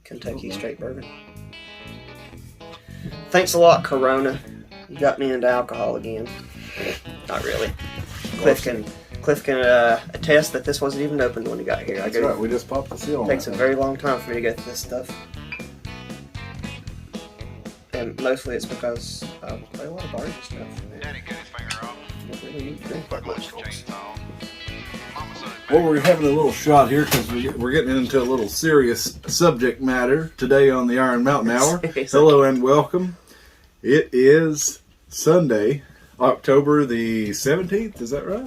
Kentucky straight bourbon. Thanks a lot, Corona. You got me into alcohol again. Not really. Cliff can attest that this wasn't even opened when he got here. That's right. We just popped the seal on it. Takes a very long time for me to get through this stuff. And mostly it's because I play a lot of bars and stuff. Daddy cut his finger off. Don't really need to drink that much, folks. Well, we're having a little shot here because we're getting into a little serious subject matter today on the Iron Mountain Hour. Hello and welcome. It is Sunday, October the 17th. Is that right?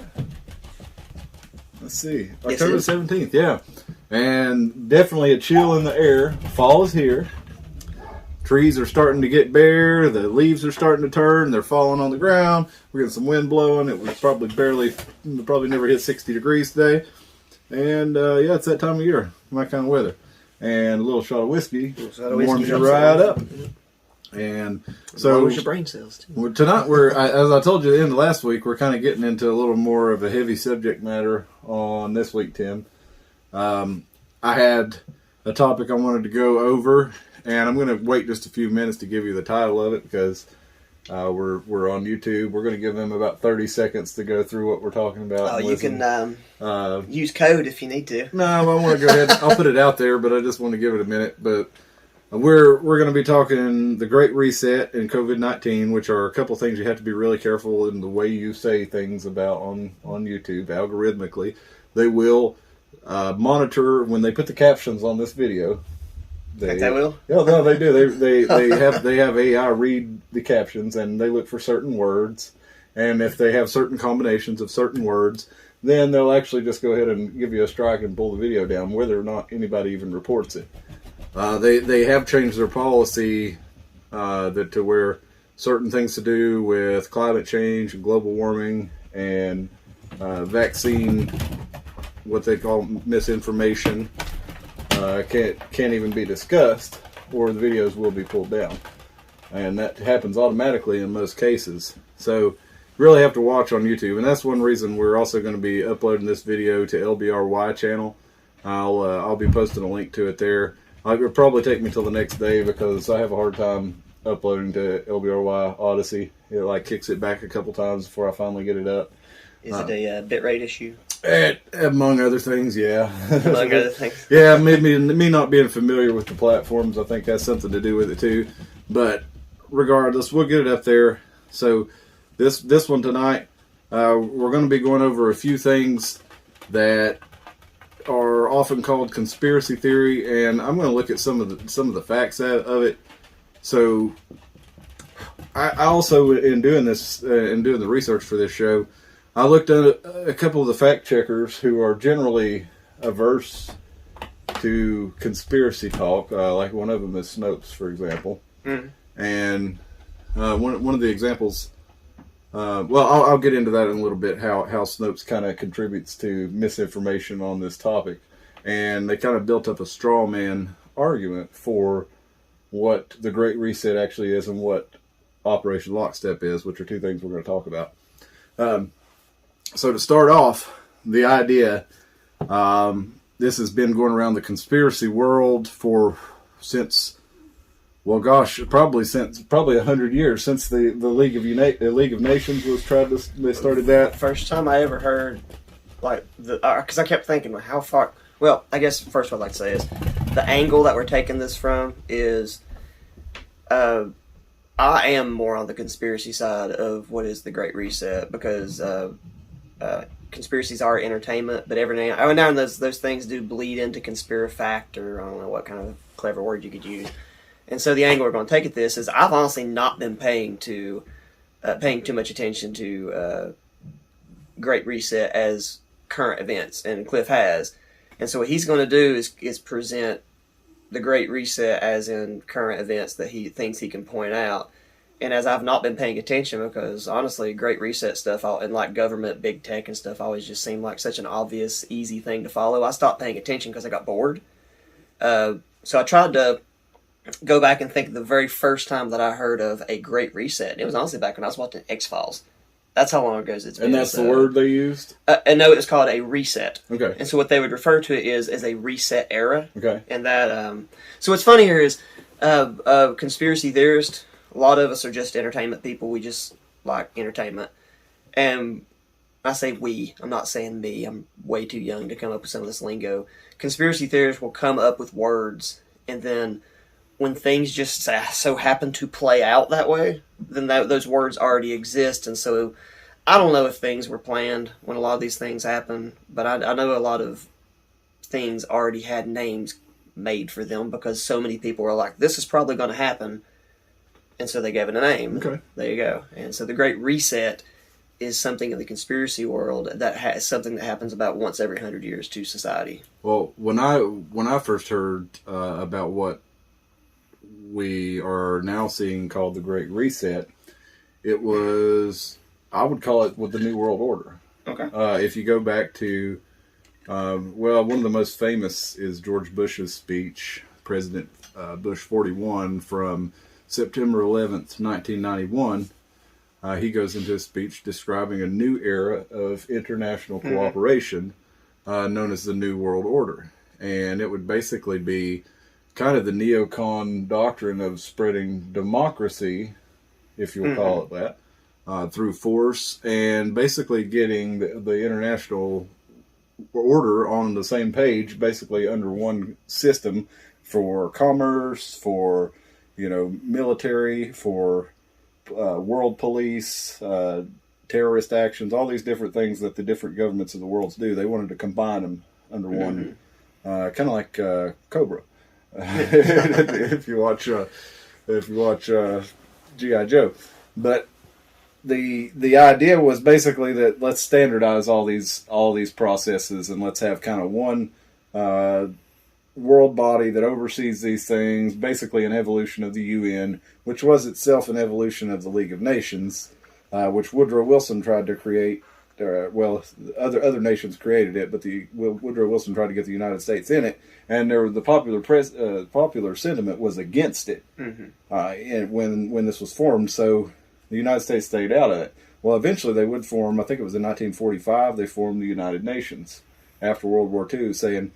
Let's see. October the 17th, yeah. And definitely a chill in the air. Fall is here. Trees are starting to get bare. The leaves are starting to turn. They're falling on the ground. We're getting some wind blowing. It was probably never hit 60 degrees today. And yeah, it's that time of year. My kind of weather. And a little shot of whiskey warms you right up. And so lowers your brain cells too. Tonight as I told you at the end of last week, we're kind of getting into a little more of a heavy subject matter on this week, Tim. I had a topic I wanted to go over. And I'm going to wait just a few minutes to give you the title of it because we're on YouTube. We're going to give them about 30 seconds to go through what we're talking about. Oh, you can use code if you need to. No, I want to go ahead. I'll put it out there, but I just want to give it a minute. But we're going to be talking the Great Reset and COVID-19, which are a couple things you have to be really careful in the way you say things about on YouTube algorithmically. They will monitor when they put the captions on this video. They will? Yeah, no, they do. They have AI read the captions and they look for certain words, and if they have certain combinations of certain words, then they'll actually just go ahead and give you a strike and pull the video down, whether or not anybody even reports it. They have changed their policy to where certain things to do with climate change and global warming and vaccine, what they call misinformation. Can't even be discussed, or the videos will be pulled down, and that happens automatically in most cases. So you really have to watch on YouTube, and that's one reason we're also going to be uploading this video to LBRY channel. I'll be posting a link to it there. It'll probably take me till the next day because I have a hard time uploading to LBRY Odyssey. It kicks it back a couple times before I finally get it up. Is it a bitrate issue? Among other things, yeah. Among other things. Yeah, me not being familiar with the platforms, I think has something to do with it too. But regardless, we'll get it up there. So this one tonight, we're going to be going over a few things that are often called conspiracy theory, and I'm going to look at some of the facts of it. So I also, in doing this and doing the research for this show, I looked at a couple of the fact checkers who are generally averse to conspiracy talk. Like one of them is Snopes, for example. Mm. And one of the examples, I'll get into that in a little bit, how Snopes kind of contributes to misinformation on this topic. And they kind of built up a straw man argument for what the Great Reset actually is and what Operation Lockstep is, which are two things we're going to talk about. So to start off, the idea, this has been going around the conspiracy world since 100 years, since the League of Nations was they started that. First time I ever heard, because I kept thinking, how far, well, I guess first what I'd like to say is, the angle that we're taking this from is, I am more on the conspiracy side of what is the Great Reset, because conspiracies are entertainment, but every now and then those things do bleed into conspirafact, or I don't know what kind of clever word you could use. And so the angle we're going to take at this is, I've honestly not been paying too much attention to Great Reset as current events, and Cliff has. And so what he's going to do is present the Great Reset as in current events that he thinks he can point out. And as I've not been paying attention, because honestly, Great Reset stuff and like government, big tech and stuff always just seemed like such an obvious, easy thing to follow, I stopped paying attention because I got bored. So I tried to go back and think of the very first time that I heard of a Great Reset. It was honestly back when I was watching X-Files. That's how long ago it's been. And that's the word they used? And no, it's called a reset. Okay. And so what they would refer to it is as a reset era. Okay. And that, so what's funny here is, conspiracy theorists, a lot of us are just entertainment people. We just like entertainment. And I say we, I'm not saying me. I'm way too young to come up with some of this lingo. Conspiracy theorists will come up with words, and then when things just so happen to play out that way, then those words already exist. And so I don't know if things were planned when a lot of these things happen, but I know a lot of things already had names made for them because so many people were like, this is probably going to happen. And so they gave it a name. Okay. There you go. And so the Great Reset is something in the conspiracy world that has something that happens about once every 100 years to society. Well, when I first heard about what we are now seeing called the Great Reset, it was, I would call it with the New World Order. Okay. If you go back to, one of the most famous is George Bush's speech, President Bush 41, from September 11th, 1991. He goes into a speech describing a new era of international cooperation known as the New World Order. And it would basically be kind of the neocon doctrine of spreading democracy, if you'll call it that, through force, and basically getting the international order on the same page, basically under one system for commerce, for, military, for world police, terrorist actions, all these different things that the different governments of the world do. They wanted to combine them under one, kind of like Cobra. if you watch G.I. Joe. But the idea was basically that let's standardize all these processes, and let's have kind of one world body that oversees these things, basically an evolution of the UN, which was itself an evolution of the League of Nations, which Woodrow Wilson tried to create. Other nations created it, but Woodrow Wilson tried to get the United States in it, and the popular sentiment was against it. And when this was formed, so the United States stayed out of it. Well, eventually they would form. I think it was in 1945 they formed the United Nations after World War II, saying,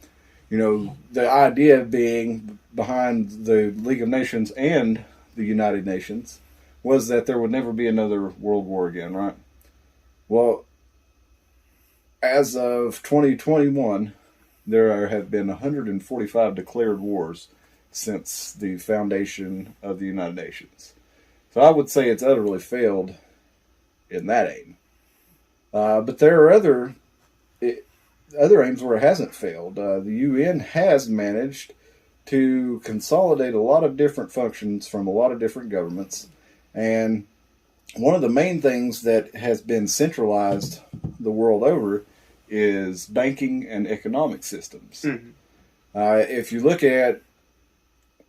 the idea being behind the League of Nations and the United Nations was that there would never be another world war again, right? Well, as of 2021, there have been 145 declared wars since the foundation of the United Nations. So I would say it's utterly failed in that aim. But there are other aims where it hasn't failed. The UN has managed to consolidate a lot of different functions from a lot of different governments. And one of the main things that has been centralized the world over is banking and economic systems. If you look at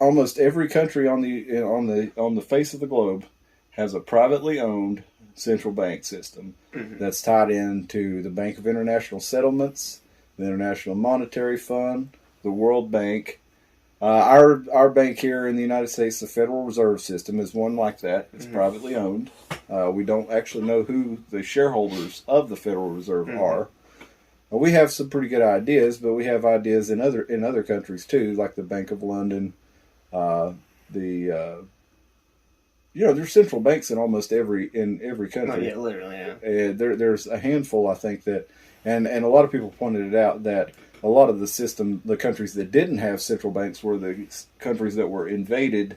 almost every country on the face of the globe has a privately owned central bank system that's tied into the Bank of International Settlements, the International Monetary Fund, the World Bank. Our bank here in the United States, the Federal Reserve System, is one like that. It's privately owned. We don't actually know who the shareholders of the Federal Reserve are. We have some pretty good ideas, but we have ideas in other countries too, like the Bank of London. There's central banks in almost every country. Oh, yeah, literally, yeah. And there's a handful, I think, that, and a lot of people pointed it out that a lot of the countries that didn't have central banks were the countries that were invaded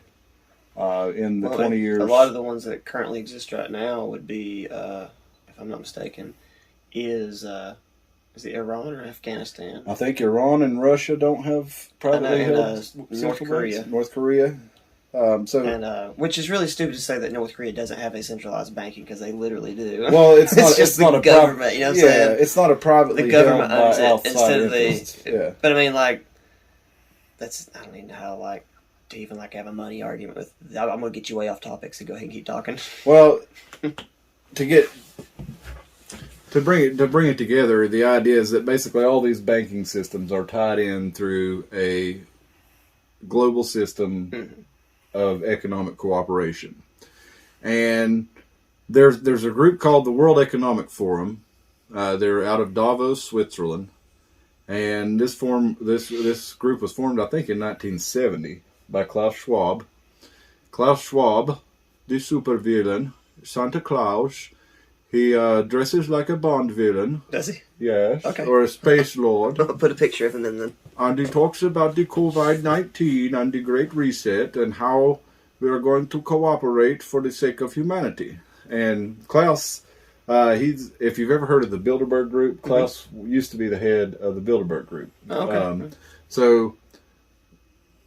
in the 20 years. A lot of the ones that currently exist right now would be, if I'm not mistaken, is it Iran or Afghanistan? I think Iran and Russia don't have privately held North Korea. Banks. North Korea. Which is really stupid to say that North Korea doesn't have a centralized banking, because they literally do. Well, it's just not the a government. You know what I'm saying? It's not a privately the government held owns by it outside instead of interests. Yeah. But I mean, like, I don't even know how to even have a money argument with. I'm gonna get you way off topic, so go ahead and keep talking. Well, to bring it together, the idea is that basically all these banking systems are tied in through a global system of economic cooperation. And there's a group called the World Economic Forum. They're out of Davos, Switzerland, and this group was formed, I think, in 1970 by Klaus Schwab. Klaus Schwab, the supervillain, Santa Claus. He dresses like a Bond villain. Does he? Yes. Okay. Or a space lord. I'll put a picture of him in then. And he talks about the COVID-19 and the Great Reset and how we are going to cooperate for the sake of humanity. And Klaus, if you've ever heard of the Bilderberg Group, Klaus used to be the head of the Bilderberg Group. Oh, okay. So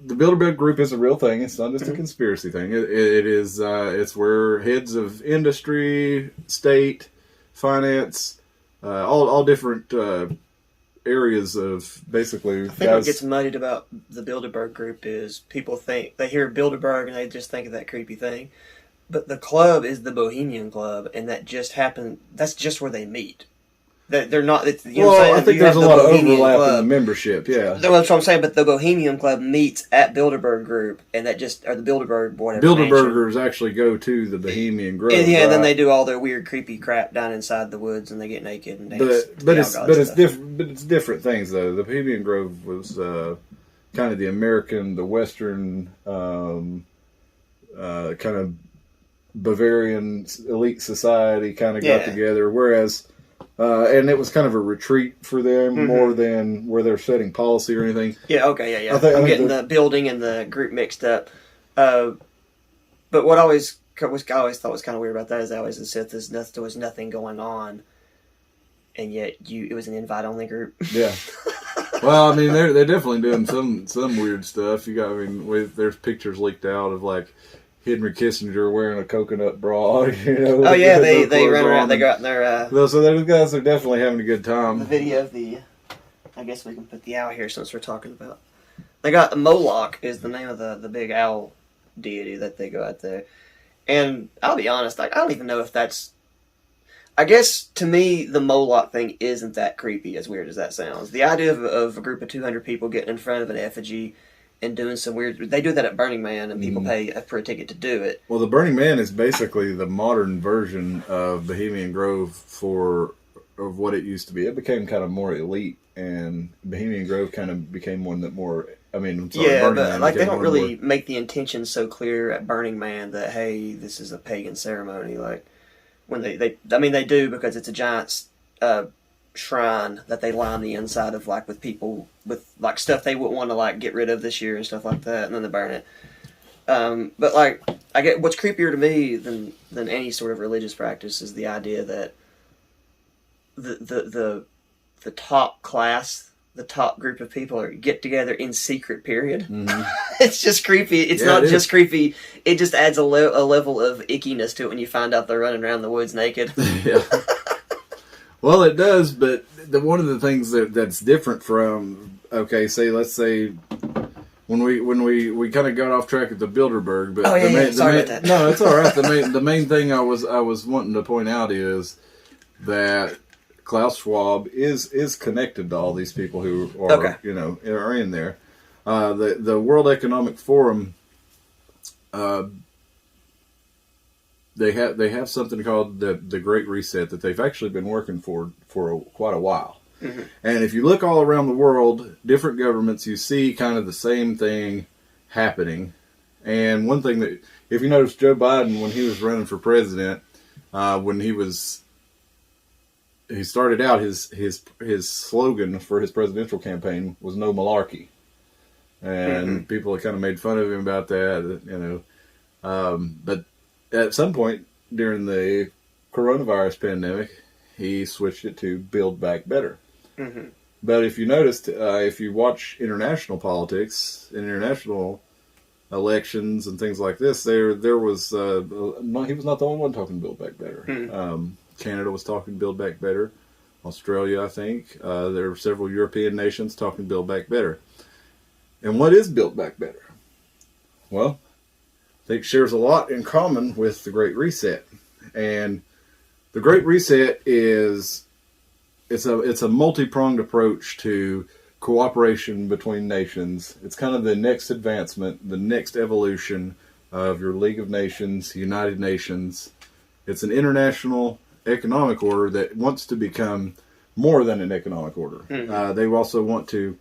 the Bilderberg Group is a real thing. It's not just a conspiracy thing. It is. It's where heads of industry, state, finance, all different areas of basically. I think what gets muddied about the Bilderberg Group is people think they hear Bilderberg and they just think of that creepy thing, but the club is the Bohemian Club, and that just happened. That's just where they meet. They're not. You know what I'm saying? I think there's a lot of overlap in the membership. Yeah, that's what I'm saying. But the Bohemian Club meets at Bilderberg Group, and that just or the Bilderberg whatever. Bilderbergers actually go to the Bohemian Grove. And and then they do all their weird, creepy crap down inside the woods, and they get naked and dance. But it's different. But it's different things though. The Bohemian Grove was kind of the American, the Western, kind of Bavarian elite society kind of got together, whereas. And it was kind of a retreat for them more than where they're setting policy or anything. Yeah, okay, yeah. I'm getting the building and the group mixed up. But what I always thought was kind of weird about that is I always said there was nothing going on, and yet it was an invite-only group. Yeah. Well, I mean, they're definitely doing some weird stuff. There's pictures leaked out of like Henry Kissinger wearing a coconut bra, you know. Oh yeah, they run around. They go out in their. So those guys are definitely having a good time. The video of I guess we can put the owl here since we're talking about. They got Moloch is the name of the big owl deity that they go out there, and I'll be honest, like I don't even know if that's. I guess to me the Moloch thing isn't that creepy, as weird as that sounds. The idea of a group of 200 people getting in front of an effigy. And doing some weird... They do that at Burning Man, and people pay for a ticket to do it. Well, the Burning Man is basically the modern version of Bohemian Grove of what it used to be. It became kind of more elite, and Bohemian Grove kind of became one that more... Burning Man like they don't really make the intention so clear at Burning Man that, hey, this is a pagan ceremony. Like, when they do because it's a giant... shrine that they line the inside of, like with people with like stuff they wouldn't want to like get rid of this year and stuff like that, and then they burn it. But like I get what's creepier to me than any sort of religious practice is the idea that the top class, the top group of people get together in secret. Period. Mm-hmm. It's just creepy. It's not just creepy. It just adds a level of ickiness to it when you find out they're running around the woods naked. Yeah. Well, it does, but one of the things that's different from let's say when we kind of got off track at the Bilderberg, but sorry about that. No, it's all right. The main thing I was wanting to point out is that Klaus Schwab is connected to all these people who are are in there. The World Economic Forum. They have something called the Great Reset that they've actually been working for quite a while. Mm-hmm. And if you look all around the world, different governments, you see kind of the same thing happening. And one thing that, if you notice, Joe Biden, when he was running for president, when he started out, his slogan for his presidential campaign was "No Malarkey," and people kind of made fun of him about that, but at some point during the coronavirus pandemic, he switched it to Build Back Better. Mm-hmm. But if you noticed, if you watch international politics, international elections and things like this, there was he was not the only one talking Build Back Better. Mm-hmm. Canada was talking Build Back Better. Australia, I think. There were several European nations talking Build Back Better. And what is Build Back Better? Well, I think shares a lot in common with the Great Reset. And the Great Reset it's a multi-pronged approach to cooperation between nations. It's kind of the next advancement, the next evolution of your League of Nations, United Nations, It's an international economic order that wants to become more than an economic order. Mm-hmm. They also want to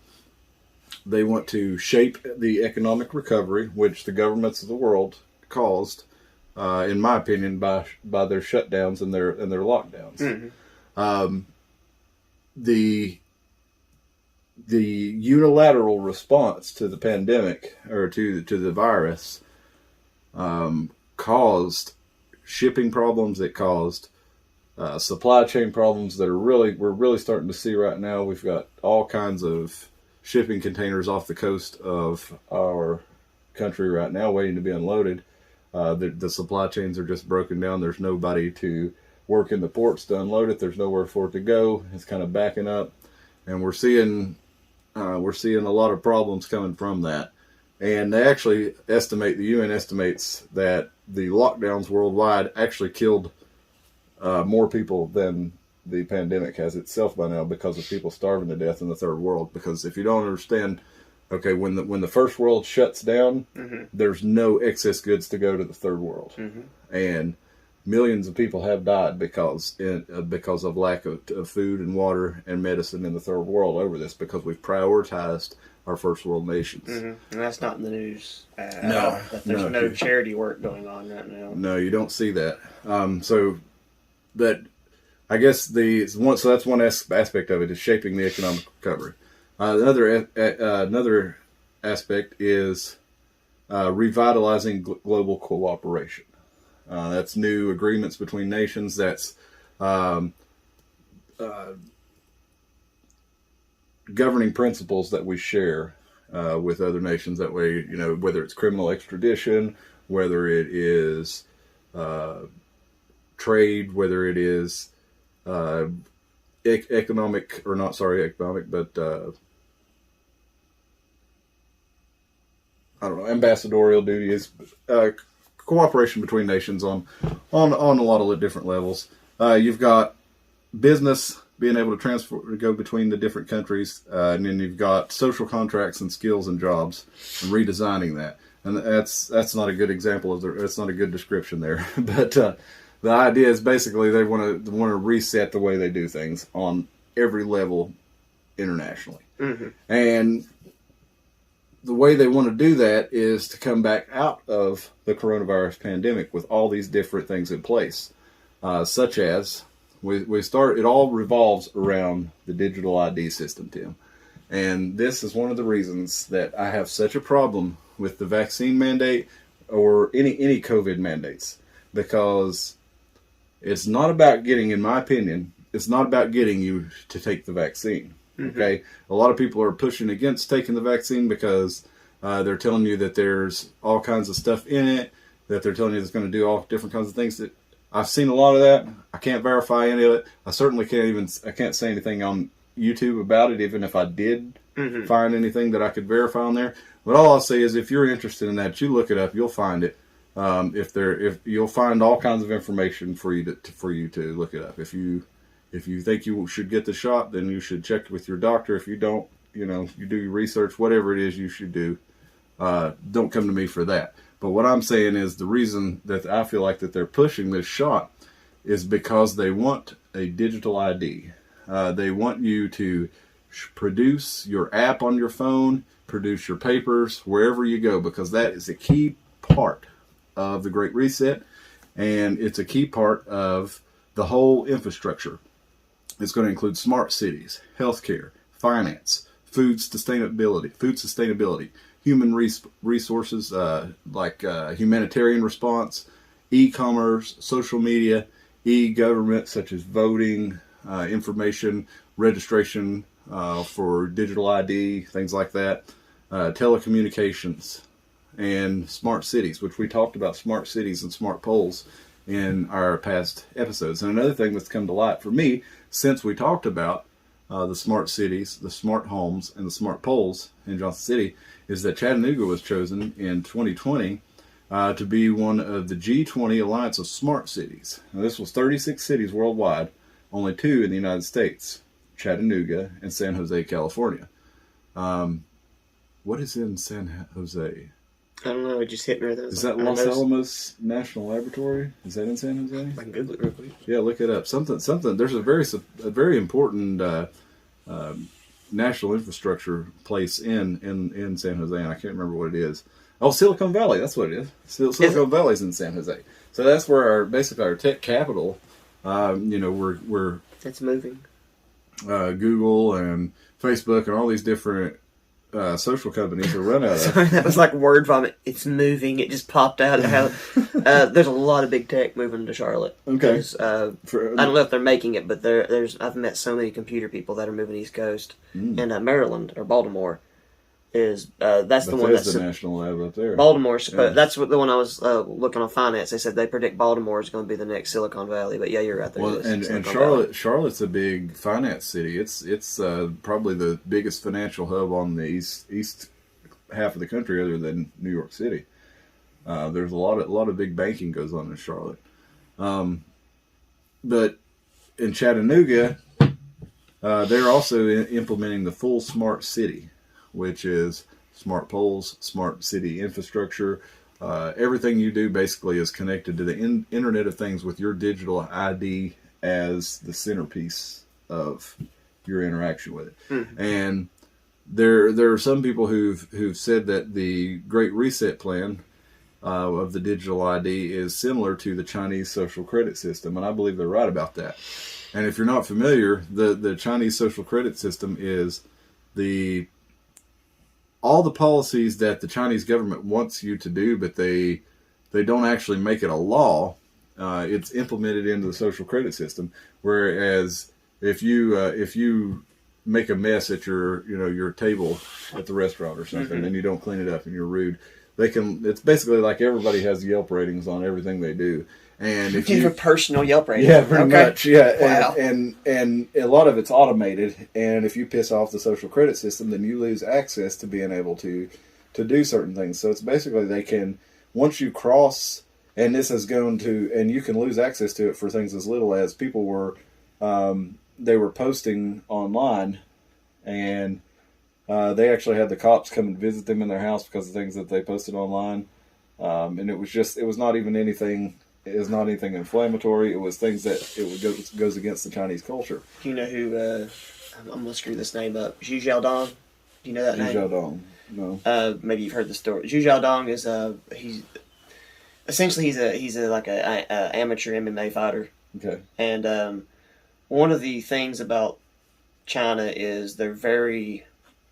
shape the economic recovery, which the governments of the world caused, in my opinion, by their shutdowns and their lockdowns. Mm-hmm. The unilateral response to the pandemic, or to the virus, caused shipping problems. It caused supply chain problems that we're really starting to see right now. We've got all kinds of shipping containers off the coast of our country right now waiting to be unloaded. The supply chains are just broken down. There's nobody to work in the ports to unload it. There's nowhere for it to go. It's kind of backing up, and we're seeing a lot of problems coming from that. And they actually the UN estimates that the lockdowns worldwide actually killed more people than the pandemic has itself by now, because of people starving to death in the third world. Because if you don't understand, okay, when the first world shuts down, Mm-hmm. there's no excess goods to go to the third world, Mm-hmm. and millions of people have died because of lack of food and water and medicine in the third world over this, because we've prioritized our first world nations. Mm-hmm. And that's not in the news. No, There's no charity work going on right now. No, you don't see that. But I guess so that's one aspect of it, is shaping the economic recovery. Another aspect is revitalizing global cooperation. That's new agreements between nations. That's governing principles that we share with other nations. That way, whether it's criminal extradition, whether it is trade, whether it is economic, but I don't know, ambassadorial duties, cooperation between nations on a lot of different levels. You've got business being able to go between the different countries, and then you've got social contracts and skills and jobs, and redesigning that. And that's not a good example it's not a good description there, but the idea is basically they want to reset the way they do things on every level internationally. Mm-hmm. And the way they want to do that is to come back out of the coronavirus pandemic with all these different things in place, such as it all revolves around the digital ID system, Tim. And this is one of the reasons that I have such a problem with the vaccine mandate or any COVID mandates, because it's not about in my opinion, it's not about getting you to take the vaccine. Mm-hmm. Okay, a lot of people are pushing against taking the vaccine because they're telling you that there's all kinds of stuff in it, that they're telling you it's going to do all different kinds of things. That I've seen a lot of that. I can't verify any of it. I certainly can't say anything on YouTube about it, even if I did Mm-hmm. find anything that I could verify on there. But all I'll say is, if you're interested in that, you look it up. You'll find it. If you'll find all kinds of information for you to look it up. If you think you should get the shot, then you should check with your doctor. If you don't, you do your research, whatever it is you should do. Don't come to me for that. But what I'm saying is, the reason that I feel like that they're pushing this shot is because they want a digital ID. They want you to produce your app on your phone, produce your papers wherever you go, because that is a key part of the Great Reset, and it's a key part of the whole infrastructure. It's going to include smart cities, healthcare, finance, food sustainability, human resources, like humanitarian response, e-commerce, social media, e-government, such as voting, information, registration for digital ID, things like that, telecommunications, and smart cities, which we talked about smart cities and smart poles in our past episodes. And another thing that's come to light for me since we talked about the smart cities, the smart homes, and the smart poles in Johnson City is that Chattanooga was chosen in 2020 to be one of the G20 Alliance of Smart Cities. Now, this was 36 cities worldwide, only 2 in the United States, Chattanooga and San Jose, California. What is in San Jose? I don't know. It just hit me. Is that Los Alamos National Laboratory? Is that in San Jose? I can Google it real quick. Yeah, look it up. Something. There's a very important national infrastructure place in San Jose, and I can't remember what it is. Oh, Silicon Valley. That's what it is. Silicon Valley's in San Jose. So that's where basically our tech capital. We're it's moving. Google and Facebook and all these different social companies are run out of. Sorry, that was like word vomit. It's moving. It just popped out. There's a lot of big tech moving to Charlotte. Okay. I don't know if they're making it, but I've met so many computer people that are moving East Coast. And Maryland or Baltimore is that's the one that's the national lab up there. Baltimore. That's the one I was looking on finance. They said they predict Baltimore is going to be the next Silicon Valley. But yeah, you're right there. Well, and Charlotte's a big finance city. It's probably the biggest financial hub on the east half of the country, other than New York City. There's a lot of big banking goes on in Charlotte. But in Chattanooga, they're also implementing the full smart city, which is smart poles, smart city infrastructure. Everything you do basically is connected to the Internet of Things with your digital ID as the centerpiece of your interaction with it. Mm-hmm. And there are some people who've said that the Great Reset plan of the digital ID is similar to the Chinese social credit system, and I believe they're right about that. And if you're not familiar, the Chinese social credit system is all the policies that the Chinese government wants you to do, but they don't actually make it a law. It's implemented into the social credit system. Whereas if you make a mess at your table at the restaurant or something, mm-hmm. and you don't clean it up and you're rude, it's basically like everybody has Yelp ratings on everything they do. And if you have a personal Yelp rating, yeah, pretty much, yeah. Wow. And a lot of it's automated. And if you piss off the social credit system, then you lose access to being able to do certain things. So it's basically they can, once you cross, and this is going to, and you can lose access to it for things as little as people were, they were posting online, and they actually had the cops come and visit them in their house because of things that they posted online. And it was not even anything. It was not anything inflammatory. It was things that goes against the Chinese culture. Do you know who? I'm gonna screw this name up. Zhu Xiaodong. Do you know that name? Zhu Xiaodong. No. Maybe you've heard the story. Zhu Xiaodong is he's like a amateur MMA fighter. Okay. And one of the things about China is they're very,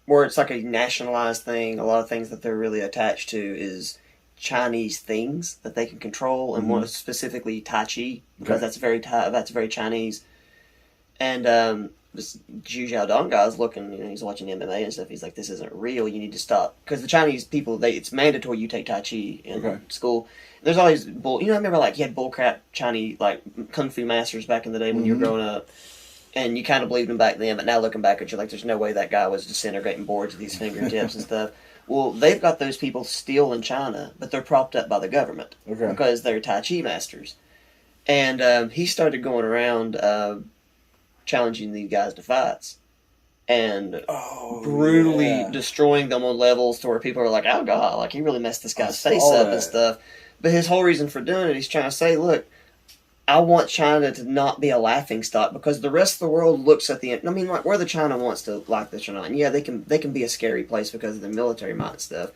where it's like a nationalized thing. A lot of things that they're really attached to is Chinese things that they can control, and one specifically Tai Chi, because that's very Chinese. And this Zhu Xiaodong guy is looking, he's watching MMA and stuff. He's like, "This isn't real. You need to stop." Because the Chinese people, it's mandatory you take Tai Chi in school. There's always bull. I remember you had bullcrap Chinese kung fu masters back in the day when you were growing up, and you kind of believed them back then. But now looking back at you, there's no way that guy was disintegrating boards with these fingertips and stuff. Well, they've got those people still in China, but they're propped up by the government because they're Tai Chi masters. And he started going around challenging these guys to fights and brutally destroying them on levels to where people are like, "Oh God, he really messed this guy's face up and stuff." But his whole reason for doing it, he's trying to say, "Look, I want China to not be a laughingstock because the rest of the world looks at whether China wants to like this or not. And yeah, they can be a scary place because of their military might and stuff.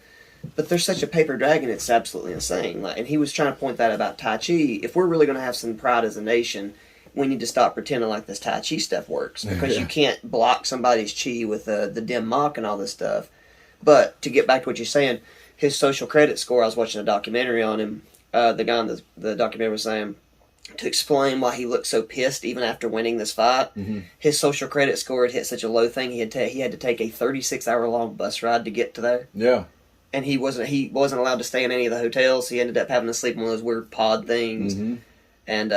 But they're such a paper dragon, it's absolutely insane. And he was trying to point that about Tai Chi. If we're really going to have some pride as a nation, we need to stop pretending like this Tai Chi stuff works because you can't block somebody's chi with the dim mak and all this stuff. But to get back to what you're saying, his social credit score, I was watching a documentary on him. The guy in the documentary was saying, to explain why he looked so pissed even after winning this fight, his social credit score had hit such a low thing he had to take a 36-hour-long bus ride to get to there. Yeah. And he wasn't allowed to stay in any of the hotels. He ended up having to sleep in one of those weird pod things. Mm-hmm. And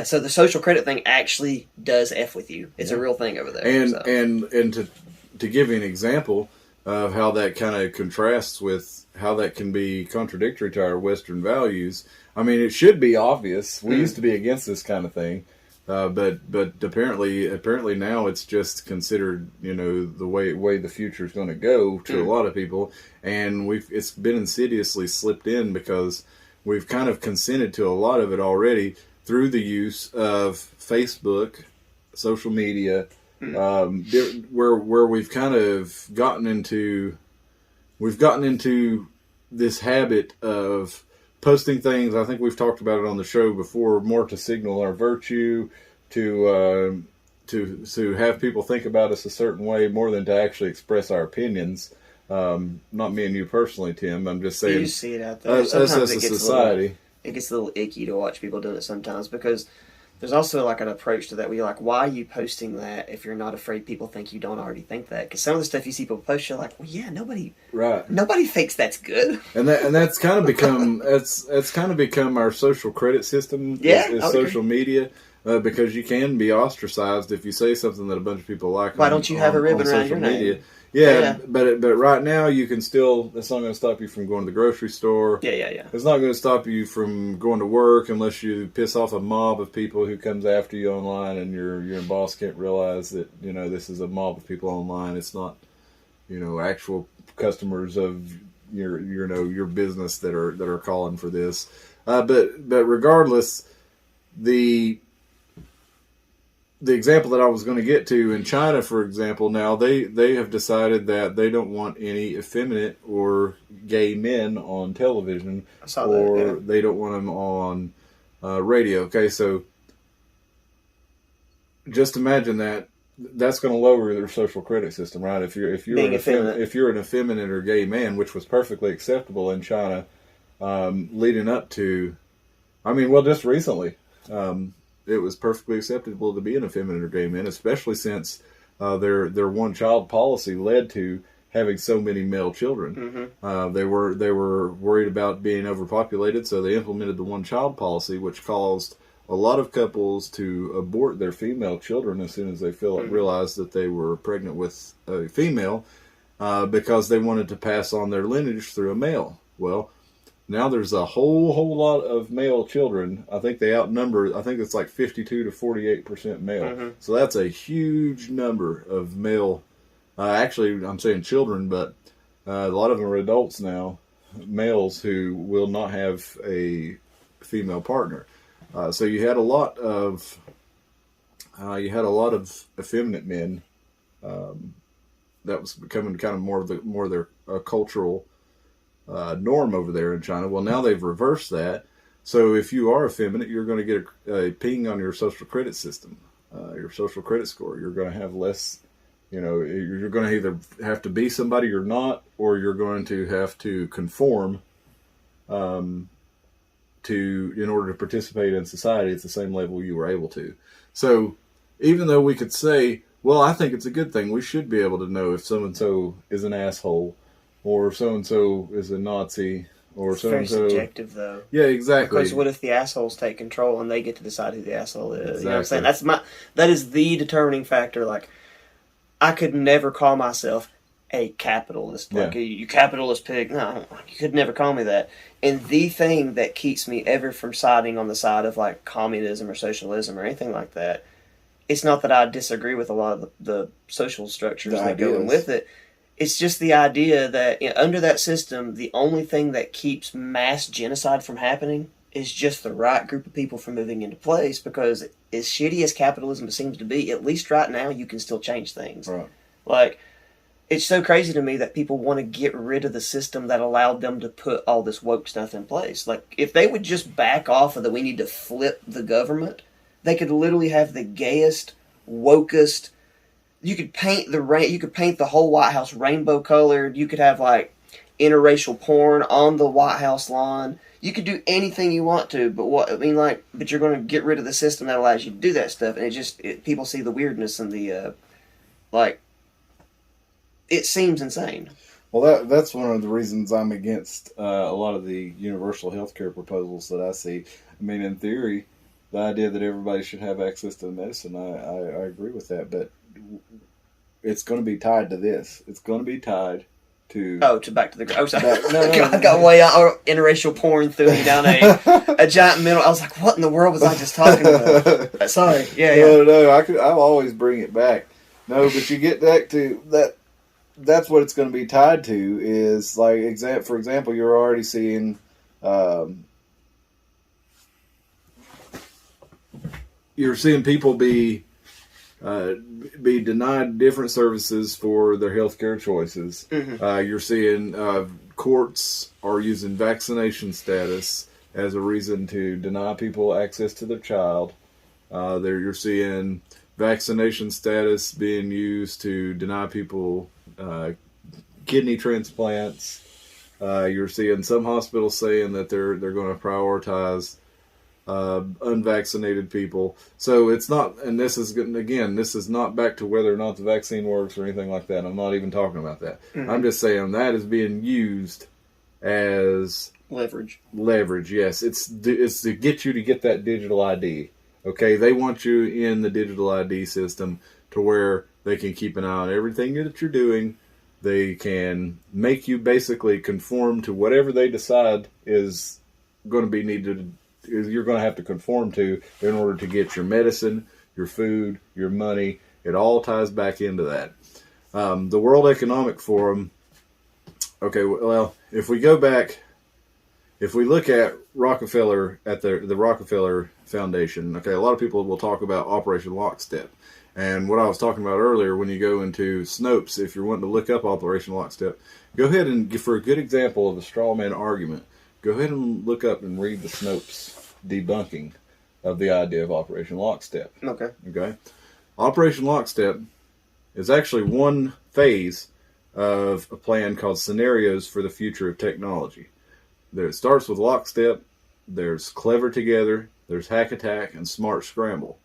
so the social credit thing actually does F with you. It's a real thing over there. And to give you an example of how that kind of contrasts with how that can be contradictory to our Western values. I mean, it should be obvious. We used to be against this kind of thing. But apparently now it's just considered, the way the future is going to go to a lot of people, and it's been insidiously slipped in because we've kind of consented to a lot of it already through the use of Facebook, social media, where we've kind of gotten into this habit of posting things. I think we've talked about it on the show before, more to signal our virtue, to have people think about us a certain way more than to actually express our opinions. Not me and you personally, Tim. I'm just saying. You see it out there. Us as a society. It gets a little icky to watch people doing it sometimes, because there's also like an approach to that where you're like, why are you posting that if you're not afraid people think you don't already think that? Because some of the stuff you see people post, you're like, well, yeah, nobody thinks that's good. And that's kind of become our social credit system. Is social media. Because you can be ostracized if you say something that a bunch of people like. Why don't you have a ribbon around your name? Yeah, but right now you can still. It's not going to stop you from going to the grocery store. Yeah. It's not going to stop you from going to work unless you piss off a mob of people who comes after you online, and your boss can't realize that this is a mob of people online. It's not actual customers of your business that are calling for this. But regardless, the example that I was going to get to in China, for example, now they have decided that they don't want any effeminate or gay men on television, they don't want them on radio. Okay, so just imagine that's going to lower their social credit system, right? If you're an effeminate or gay man, which was perfectly acceptable in China, leading up to, just recently. It was perfectly acceptable to be an effeminate or gay man, especially since their one-child policy led to having so many male children. Mm-hmm. They were worried about being overpopulated, so they implemented the one-child policy, which caused a lot of couples to abort their female children as soon as they realized that they were pregnant with a female, because they wanted to pass on their lineage through a male. Well, now there's a whole lot of male children. I think they outnumber. I think it's like 52 to 48% male. Mm-hmm. So that's a huge number of male. Actually, I'm saying children, but a lot of them are adults now, males who will not have a female partner. So you had a lot of effeminate men. That was becoming kind of more of their cultural norm over there in China. Well, now they've reversed that. So if you are effeminate, you're going to get a ping on your social credit system, your social credit score. You're going to have less, you're going to either have to be somebody you're not, or you're going to have to conform in order to participate in society at the same level you were able to. So even though we could say, well, I think it's a good thing, we should be able to know if so-and-so is an asshole, or so-and-so is a Nazi, or so-and-so... It's very subjective, though. Yeah, exactly. Because what if the assholes take control and they get to decide who the asshole is? Exactly. You know what I'm saying? That is the determining factor. Like, I could never call myself a capitalist. Like, you capitalist pig. No, you could never call me that. And the thing that keeps me ever from siding on the side of, like, communism or socialism or anything like that, it's not that I disagree with a lot of the social structures that go in with it. It's just the idea that under that system, the only thing that keeps mass genocide from happening is just the right group of people from moving into place, because as shitty as capitalism seems to be, at least right now, you can still change things. Right. Like, it's so crazy to me that people want to get rid of the system that allowed them to put all this woke stuff in place. Like, if they would just back off of that we need to flip the government, they could literally have the gayest, wokest... You could paint the whole White House rainbow colored. You could have like interracial porn on the White House lawn. You could do anything you want to, but you're going to get rid of the system that allows you to do that stuff, and people see the weirdness and the it seems insane. Well, that's one of the reasons I'm against a lot of the universal health care proposals that I see. I mean, in theory, the idea that everybody should have access to medicine, I agree with that, but it's going to be tied to this. It's going to be tied to... Oh, to Back to the... Oh, sorry. No, I got way out. Interracial porn threw me down a giant middle. I was like, what in the world was I just talking about? Sorry. Yeah. No, I'll always bring it back. No, but you get back to that. That's what it's going to be tied to is like, for example, you're already seeing... you're seeing people be denied different services for their healthcare choices. Mm-hmm. You're seeing courts are using vaccination status as a reason to deny people access to their child. You're seeing vaccination status being used to deny people kidney transplants. You're seeing some hospitals saying that they're going to prioritize unvaccinated people. So it's not, and this is not back to whether or not the vaccine works or anything like that. I'm not even talking about that. Mm-hmm. I'm just saying that is being used as leverage. Yes, it's to get you to get that digital ID. Okay, they want you in the digital ID system to where they can keep an eye on everything that you're doing. They can make you basically conform to whatever they decide is going to be needed. You're going to have to conform to in order to get your medicine, your food, your money. It all ties back into that. The World Economic Forum. Okay, well, if we go back, if we look at Rockefeller, at the Rockefeller Foundation, okay, a lot of people will talk about Operation Lockstep. And what I was talking about earlier, when you go into Snopes, if you're wanting to look up Operation Lockstep, go ahead and, for a good example of a straw man argument, go ahead and look up and read the Snopes debunking of the idea of Operation Lockstep. Okay. Operation Lockstep is actually one phase of a plan called Scenarios for the Future of Technology. It starts with Lockstep, there's Clever Together, there's Hack Attack, and Smart Scramble.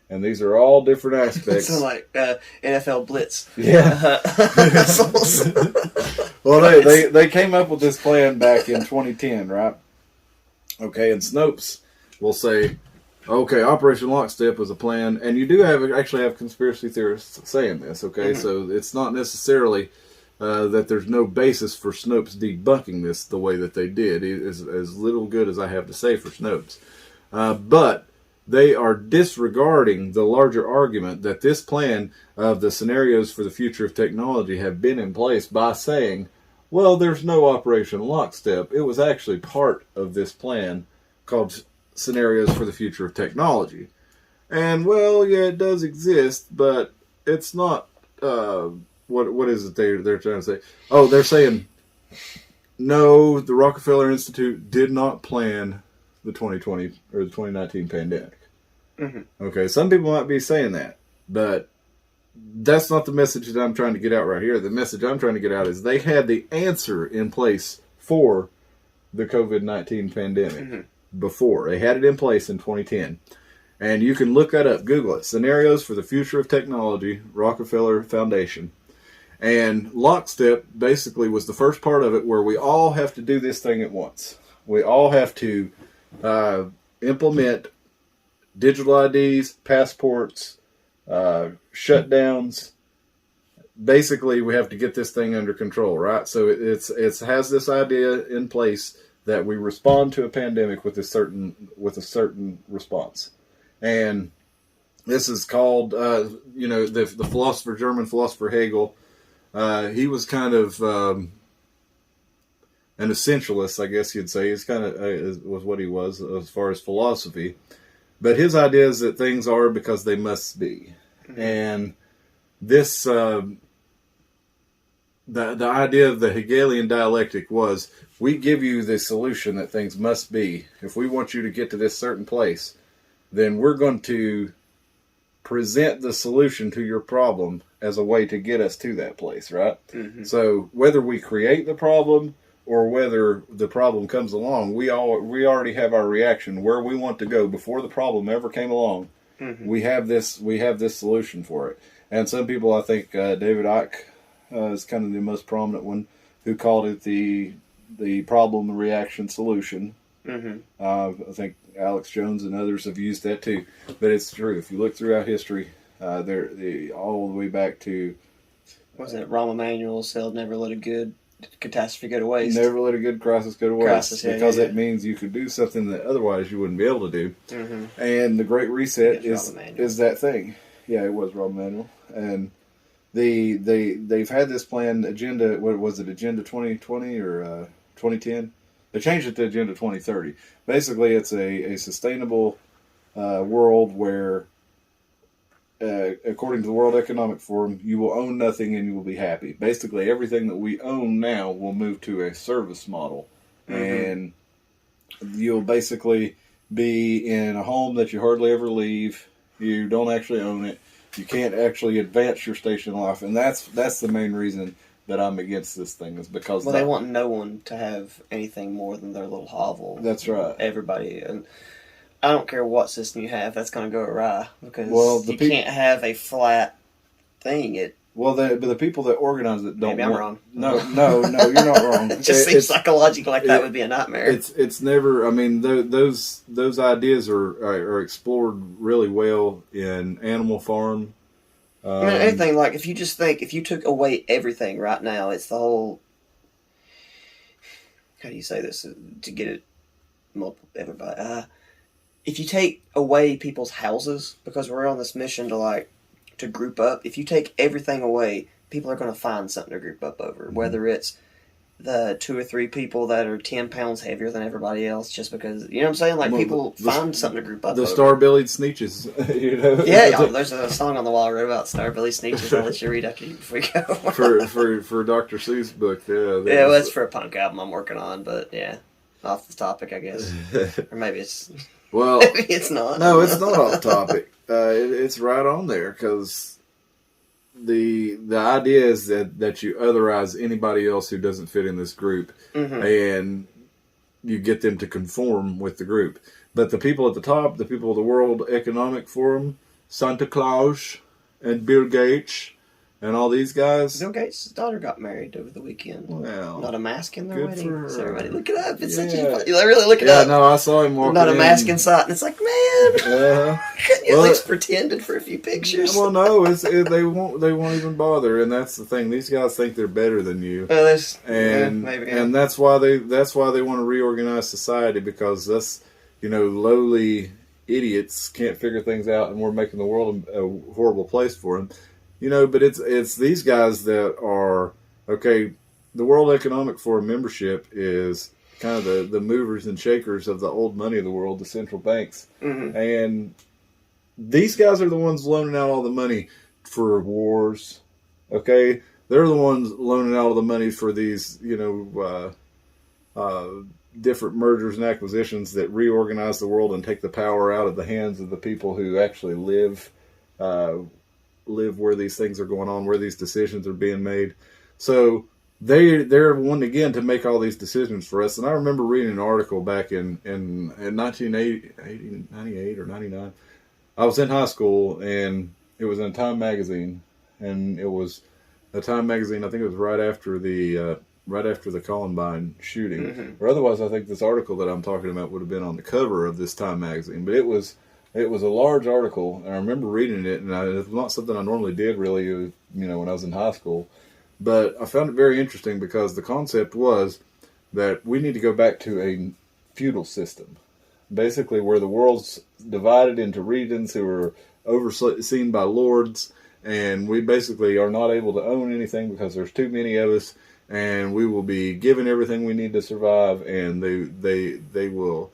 And these are all different aspects. So like NFL Blitz. Yeah. Well, they came up with this plan back in 2010, right? Okay, and Snopes will say, okay, Operation Lockstep was a plan, and you do actually have conspiracy theorists saying this, okay? Mm-hmm. So it's not necessarily that there's no basis for Snopes debunking this the way that they did. It is as little good as I have to say for Snopes. But they are disregarding the larger argument that this plan of the scenarios for the future of technology have been in place by saying, well, there's no Operation Lockstep. It was actually part of this plan called Scenarios for the Future of Technology. And, well, yeah, it does exist, but it's not, what is it they're trying to say? Oh, they're saying, no, the Rockefeller Institute did not plan the 2020 or the 2019 pandemic. Mm-hmm. Okay, some people might be saying that, but that's not the message that I'm trying to get out right here. The message I'm trying to get out is they had the answer in place for the COVID-19 pandemic before. They had it in place in 2010. And you can look that up. Google it. Scenarios for the Future of Technology, Rockefeller Foundation. And Lockstep basically was the first part of it where we all have to do this thing at once. We all have to implement digital IDs, passports, shutdowns. Basically, we have to get this thing under control, right? So it has this idea in place that we respond to a pandemic with a certain response, and this is called the philosopher, German philosopher Hegel. He was kind of an essentialist, I guess you'd say. He's kind of was what he was as far as philosophy. But his idea is that things are because they must be. Mm-hmm. And this, the idea of the Hegelian dialectic was, we give you the solution that things must be. If we want you to get to this certain place, then we're going to present the solution to your problem as a way to get us to that place, right? Mm-hmm. So whether we create the problem or whether the problem comes along, we already have our reaction where we want to go before the problem ever came along. Mm-hmm. We have this solution for it. And some people, I think David Icke is kind of the most prominent one, who called it the problem reaction solution. Mm-hmm. I think Alex Jones and others have used that too. But it's true. If you look throughout history, all the way back to... Was it Rahm Emanuel said, never let a good catastrophe go to waste. Never let a good crisis go to waste. Crisis, yeah, because yeah. it means you could do something that otherwise you wouldn't be able to do. Mm-hmm. And the Great Reset It's is that thing. Yeah, it was Rahm Emanuel. And they've had this plan, Agenda, what was it, Agenda 2020 or 2010? They changed it to Agenda 2030. Basically, it's a sustainable world where, according to the World Economic Forum, you will own nothing and you will be happy. Basically, everything that we own now will move to a service model. Mm-hmm. And you'll basically be in a home that you hardly ever leave. You don't actually own it. You can't actually advance your station in life. And that's the main reason that I'm against this thing, is because... Well, they want no one to have anything more than their little hovel. That's right. Everybody. And I don't care what system you have, that's going to go awry. Because you can't have a flat thing. But the people that organize it don't... Maybe I'm wrong. No, you're not wrong. It just seems psychologically like that would be a nightmare. It's never... I mean, those ideas are explored really well in Animal Farm. I mean, anything, like, if you just think, if you took away everything right now, it's the whole... How do you say this to get it... Everybody... if you take away people's houses, because we're on this mission to group up, if you take everything away, people are going to find something to group up over. Mm-hmm. Whether it's the 2 or 3 people that are 10 pounds heavier than everybody else, just because, you know what I'm saying? Like, people find something to group up over. The star-bellied sneeches, you know? Yeah, there's a song on the wall I wrote about star-bellied sneeches. I'll let you read after before you go. for Dr. Seuss' book, yeah. Yeah, well, it's for a punk album I'm working on, but yeah, off the topic, I guess. Or maybe it's... Well, maybe it's not. No, it's not off topic. It's right on there, because the idea is that you otherize anybody else who doesn't fit in this group, mm-hmm. and you get them to conform with the group. But the people at the top, the people of the World Economic Forum, Santa Claus and Bill Gates and all these guys. Bill Gates' daughter got married over the weekend. Well, not a mask in their good wedding. for her. So everybody look it up. It's such a... You really look it up. Yeah, no, I saw him walking Not a mask in. inside. And it's like, man, couldn't you at least pretend for a few pictures? Well, no, they won't even bother, and that's the thing. These guys think they're better than you. Well, maybe. Yeah. And that's why they want to reorganize society, because us, lowly idiots can't figure things out, and we're making the world a horrible place for them. But it's these guys that are, okay, the World Economic Forum membership is kind of the movers and shakers of the old money of the world, the central banks. Mm-hmm. And these guys are the ones loaning out all the money for wars, okay? They're the ones loaning out all the money for these, different mergers and acquisitions that reorganize the world and take the power out of the hands of the people who actually live where these things are going on, where these decisions are being made. So they're one, again, to make all these decisions for us. And I remember reading an article back in 1998 or 99. I was in high school, and it was in Time magazine, and it was a Time magazine. I think it was right after the Columbine shooting, mm-hmm. or otherwise, I think this article that I'm talking about would have been on the cover of this Time magazine. But it was a large article, and I remember reading it, and it's not something I normally did really, when I was in high school. But I found it very interesting, because the concept was that we need to go back to a feudal system, basically where the world's divided into regions who are overseen by lords, and we basically are not able to own anything because there's too many of us, and we will be given everything we need to survive, and they will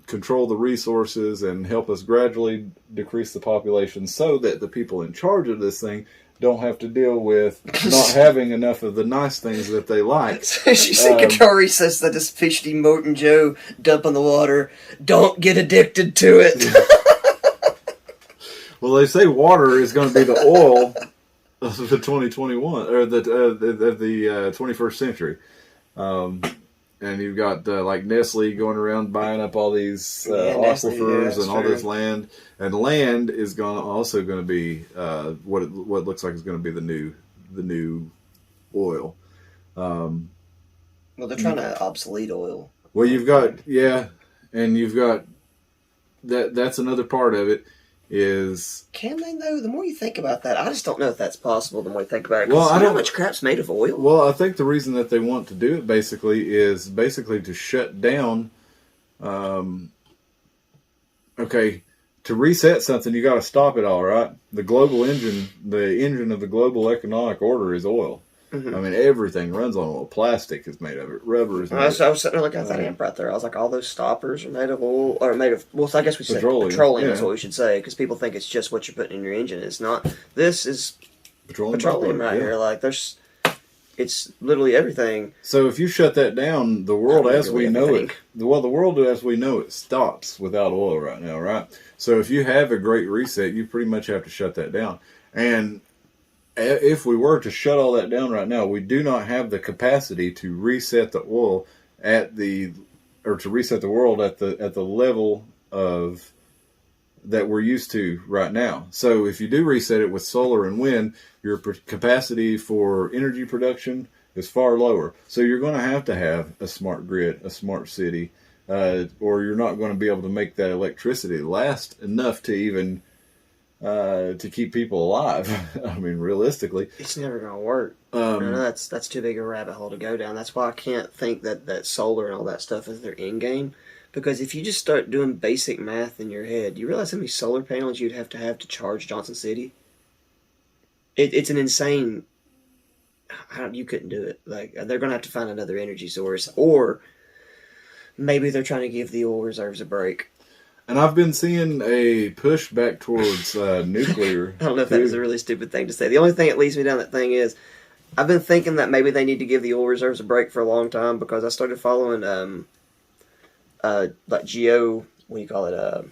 control the resources and help us gradually decrease the population, so that the people in charge of this thing don't have to deal with not having enough of the nice things that they like. So she said, control recess, that this fishy Morton Joe dump in the water. Don't get addicted to it. Well, they say water is going to be the oil of the 2021 or the 21st century. And you've got like Nestle going around buying up all these aquifers and all this land, and land is also going to be what it looks like is going to be the new oil. Well, they're trying to obsolete oil. Well, you've got and you've got that's another part of it. is... Can they, though? The more you think about that, I just don't know if that's possible the more you think about it. Well, I you know don't... how much crap's made of oil? Well, I think the reason that they want to do it is to shut down... to reset something, you got to stop it all, right? The engine of the global economic order is oil. Mm-hmm. I mean, everything runs on oil. Plastic is made of it. Rubber is made of it. I was sitting there looking at that amp right there. I was like, all those stoppers are made of oil, or made of, well, so I guess we said petroleum is what we should say, because people think it's just what you're putting in your engine. It's not. This is petroleum right here. Like, it's literally everything. So if you shut that down, the world as we know it, the world as we know it stops without oil right now, right? So if you have a great reset, you pretty much have to shut that down. And if we were to shut all that down right now, we do not have the capacity to reset the oil to reset the world at the level of that we're used to right now. So if you do reset it with solar and wind, your capacity for energy production is far lower. So you're going to have a smart grid, a smart city, or you're not going to be able to make that electricity last enough to even to keep people alive. I mean, realistically, it's never going to work. That's too big a rabbit hole to go down. That's why I can't think that solar and all that stuff is their end game. Because if you just start doing basic math in your head, you realize how many solar panels you'd have to charge Johnson City? It's an insane... You couldn't do it. Like, they're going to have to find another energy source. Or maybe they're trying to give the oil reserves a break. And I've been seeing a push back towards nuclear. I don't know if that was a really stupid thing to say. The only thing that leads me down that thing is, I've been thinking that maybe they need to give the oil reserves a break for a long time, because I started following... what do you call it,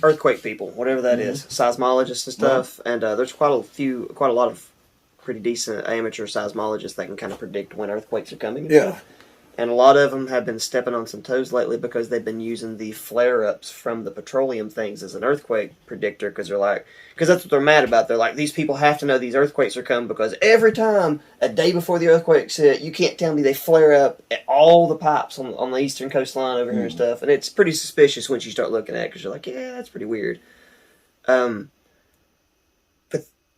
earthquake people, whatever that is, seismologists and stuff, and there's quite a lot of pretty decent amateur seismologists that can kind of predict when earthquakes are coming. And a lot of them have been stepping on some toes lately because they've been using the flare-ups from the petroleum things as an earthquake predictor, because that's what they're mad about. They're like, these people have to know these earthquakes are coming, because every time, a day before the earthquakes hit, you can't tell me they flare up at all the pipes on the eastern coastline over here and stuff. And it's pretty suspicious once you start looking at it, because you're like, yeah, that's pretty weird. But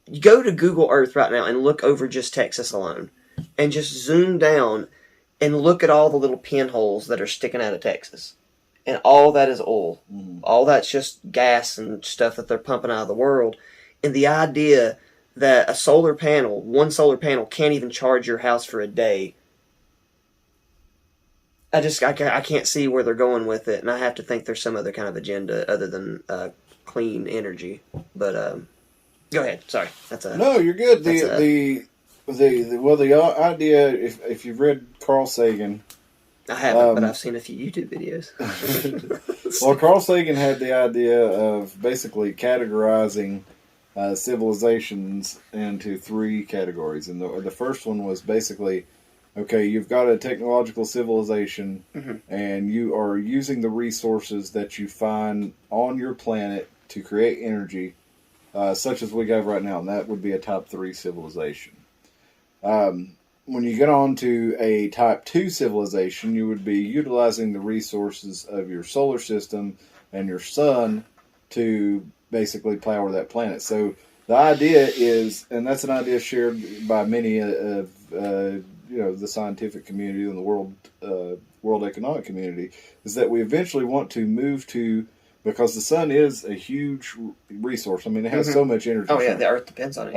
you go to Google Earth right now and look over just Texas alone, and just zoom down and look at all the little pinholes that are sticking out of Texas. And all that is oil. All that's just gas and stuff that they're pumping out of the world. And the idea that one solar panel can't even charge your house for a day, I can't see where they're going with it. And I have to think there's some other kind of agenda other than clean energy. But go ahead. Sorry. No, you're good. The idea, if you've read Carl Sagan... I haven't, but I've seen a few YouTube videos. Well, Carl Sagan had the idea of basically categorizing civilizations into three categories. And the first one was basically, okay, you've got a technological civilization, and you are using the resources that you find on your planet to create energy, such as we have right now, and that would be a top 3 civilization. When you get on to a type 2 civilization, you would be utilizing the resources of your solar system and your sun to basically power that planet. So the idea is, and that's an idea shared by many of the scientific community and the world economic community, is that we eventually want to move to, because the sun is a huge resource. I mean, it has so much energy. Oh yeah, the Earth depends on it.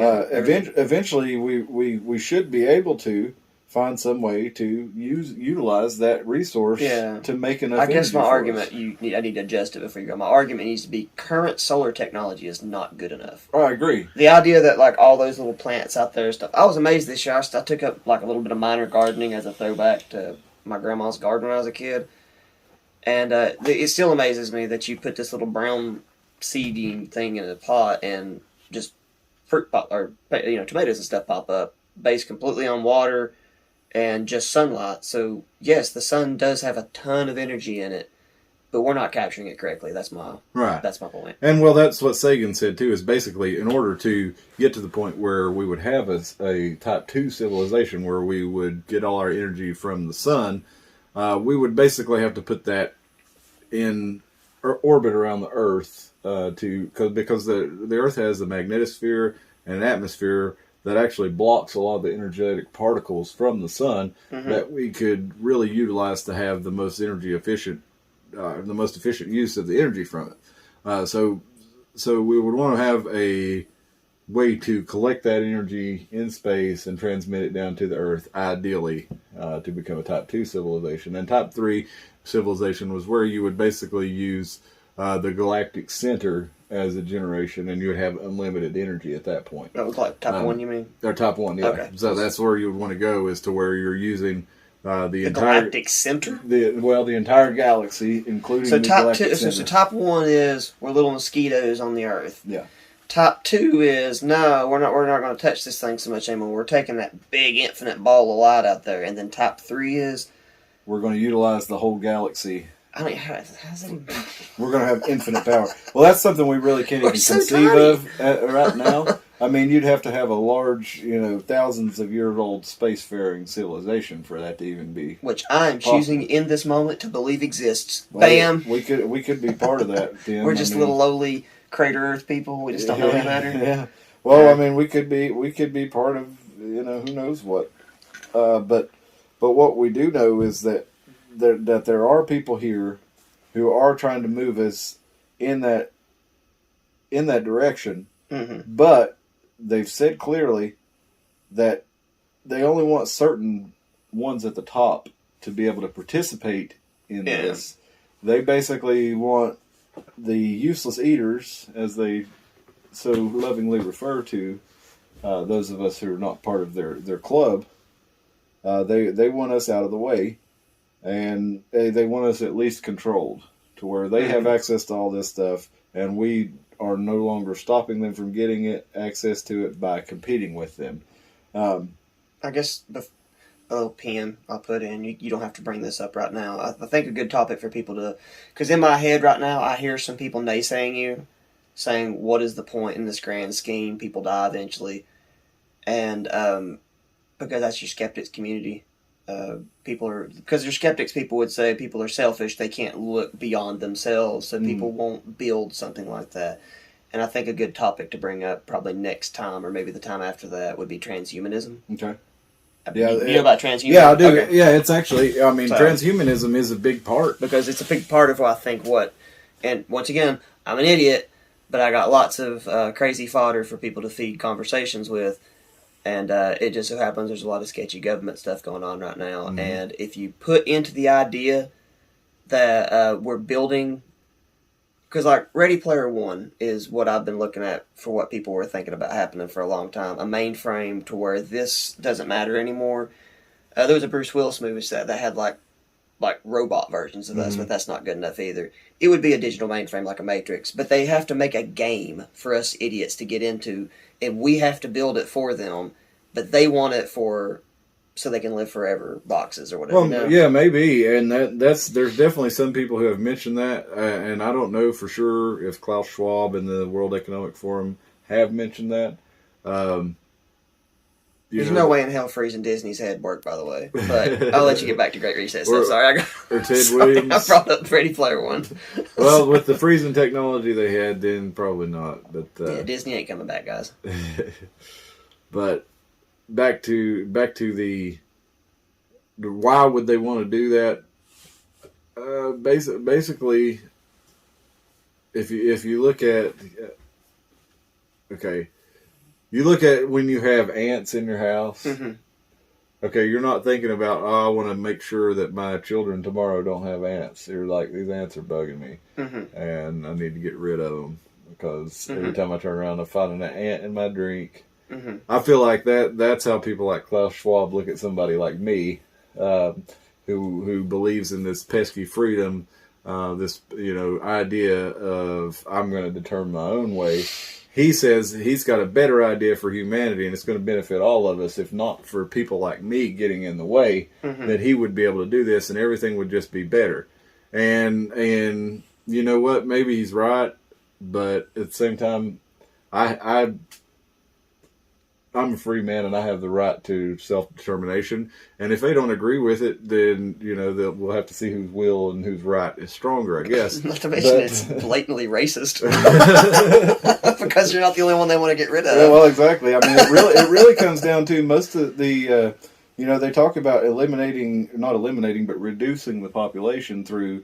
Eventually, we should be able to find some way to utilize that resource to make enough energy. I guess my argument, I need to adjust it before you go. My argument needs to be current solar technology is not good enough. Oh, I agree. The idea that like all those little plants out there and stuff. I was amazed this year. I took up like a little bit of minor gardening as a throwback to my grandma's garden when I was a kid. And it still amazes me that you put this little brown seeding thing in a pot and just fruit pop, or tomatoes and stuff pop up, based completely on water and just sunlight. So yes, the sun does have a ton of energy in it, but we're not capturing it correctly. That's my point. And well, that's what Sagan said too. Is basically in order to get to the point where we would have a type 2 civilization where we would get all our energy from the sun. We would basically have to put that in orbit around the Earth because the Earth has a magnetosphere and an atmosphere that actually blocks a lot of the energetic particles from the sun that we could really utilize to have the most energy efficient, the most efficient use of the energy from it. So we would want to have a way to collect that energy in space and transmit it down to the Earth, ideally, to become a Type 2 civilization. And Type 3 civilization was where you would basically use the galactic center as a generation, and you would have unlimited energy at that point. That was like Type 1, you mean? Or Type 1, yeah. Okay. So that's where you would want to go, is to where you're using the entire galactic center. The entire galaxy, including the galactic center. So Type 1 is we're little mosquitoes on the Earth. Yeah. Type 2 is no, we're not going to touch this thing so much anymore. We're taking that big infinite ball of light out there, and then Type 3 is we're going to utilize the whole galaxy. I mean, how's that even... We're going to have infinite power. Well, that's something we really can't even conceive of right now. I mean, you'd have to have a large, thousands of years old spacefaring civilization for that to even be. Which I am choosing in this moment to believe exists. Well, Bam! We could be part of that, Tim. We're just little lowly crater Earth people. We just don't know any better. Yeah. Well, I mean, we could be part of, who knows what. But what we do know is that there are people here who are trying to move us in that direction, but they've said clearly that they only want certain ones at the top to be able to participate in this. They basically want the useless eaters, as they so lovingly refer to those of us who are not part of their club. They want us out of the way. And they want us at least controlled to where they have access to all this stuff, and we are no longer stopping them from getting access to it by competing with them. I guess a little pin I'll put in. You don't have to bring this up right now. I think a good topic for people to... Because in my head right now, I hear some people naysaying you, saying, what is the point in this grand scheme? People die eventually. And because that's your skeptics community. Because they're skeptics, people would say people are selfish, they can't look beyond themselves, so people won't build something like that. And I think a good topic to bring up probably next time, or maybe the time after that, would be transhumanism. Okay. You know about transhumanism? Yeah, I do. Okay. Yeah, it's actually, transhumanism is a big part. Because it's a big part of what I think and once again, I'm an idiot, but I got lots of crazy fodder for people to feed conversations with. And it just so happens there's a lot of sketchy government stuff going on right now. Mm-hmm. And if you put into the idea that we're building... Because, like, Ready Player One is what I've been looking at for what people were thinking about happening for a long time. A mainframe to where this doesn't matter anymore. There was a Bruce Willis movie that had, like robot versions of us, but that's not good enough either. It would be a digital mainframe like a Matrix. But they have to make a game for us idiots to get into... And we have to build it for them, but they want it so they can live forever boxes or whatever. Well, yeah, maybe, and there's definitely some people who have mentioned that, and I don't know for sure if Klaus Schwab and the World Economic Forum have mentioned that. There's no way in hell freezing Disney's head worked, by the way. But I'll let you get back to Great Reset. So sorry, or Ted Williams. I brought up Ready Player One. Well, with the freezing technology they had, then probably not. But yeah, Disney ain't coming back, guys. But back to the why would they want to do that? Basically, if you look at you look at when you have ants in your house. Mm-hmm. Okay, you're not thinking about, I want to make sure that my children tomorrow don't have ants. You're like, these ants are bugging me, and I need to get rid of them because every time I turn around, I find an ant in my drink. Mm-hmm. I feel like that's how people like Klaus Schwab look at somebody like me, who believes in this pesky freedom, this idea of I'm going to determine my own way. He says he's got a better idea for humanity, and it's going to benefit all of us, if not for people like me getting in the way, that he would be able to do this, and everything would just be better. And you know what? Maybe he's right, but at the same time, I I'm a free man and I have the right to self-determination. And if they don't agree with it, then, we'll have to see whose will and whose right is stronger, I guess. Not to mention it's blatantly racist. Because you're not the only one they want to get rid of. Yeah, well, exactly. I mean, it really comes down to most of the, they talk about not eliminating, but reducing the population through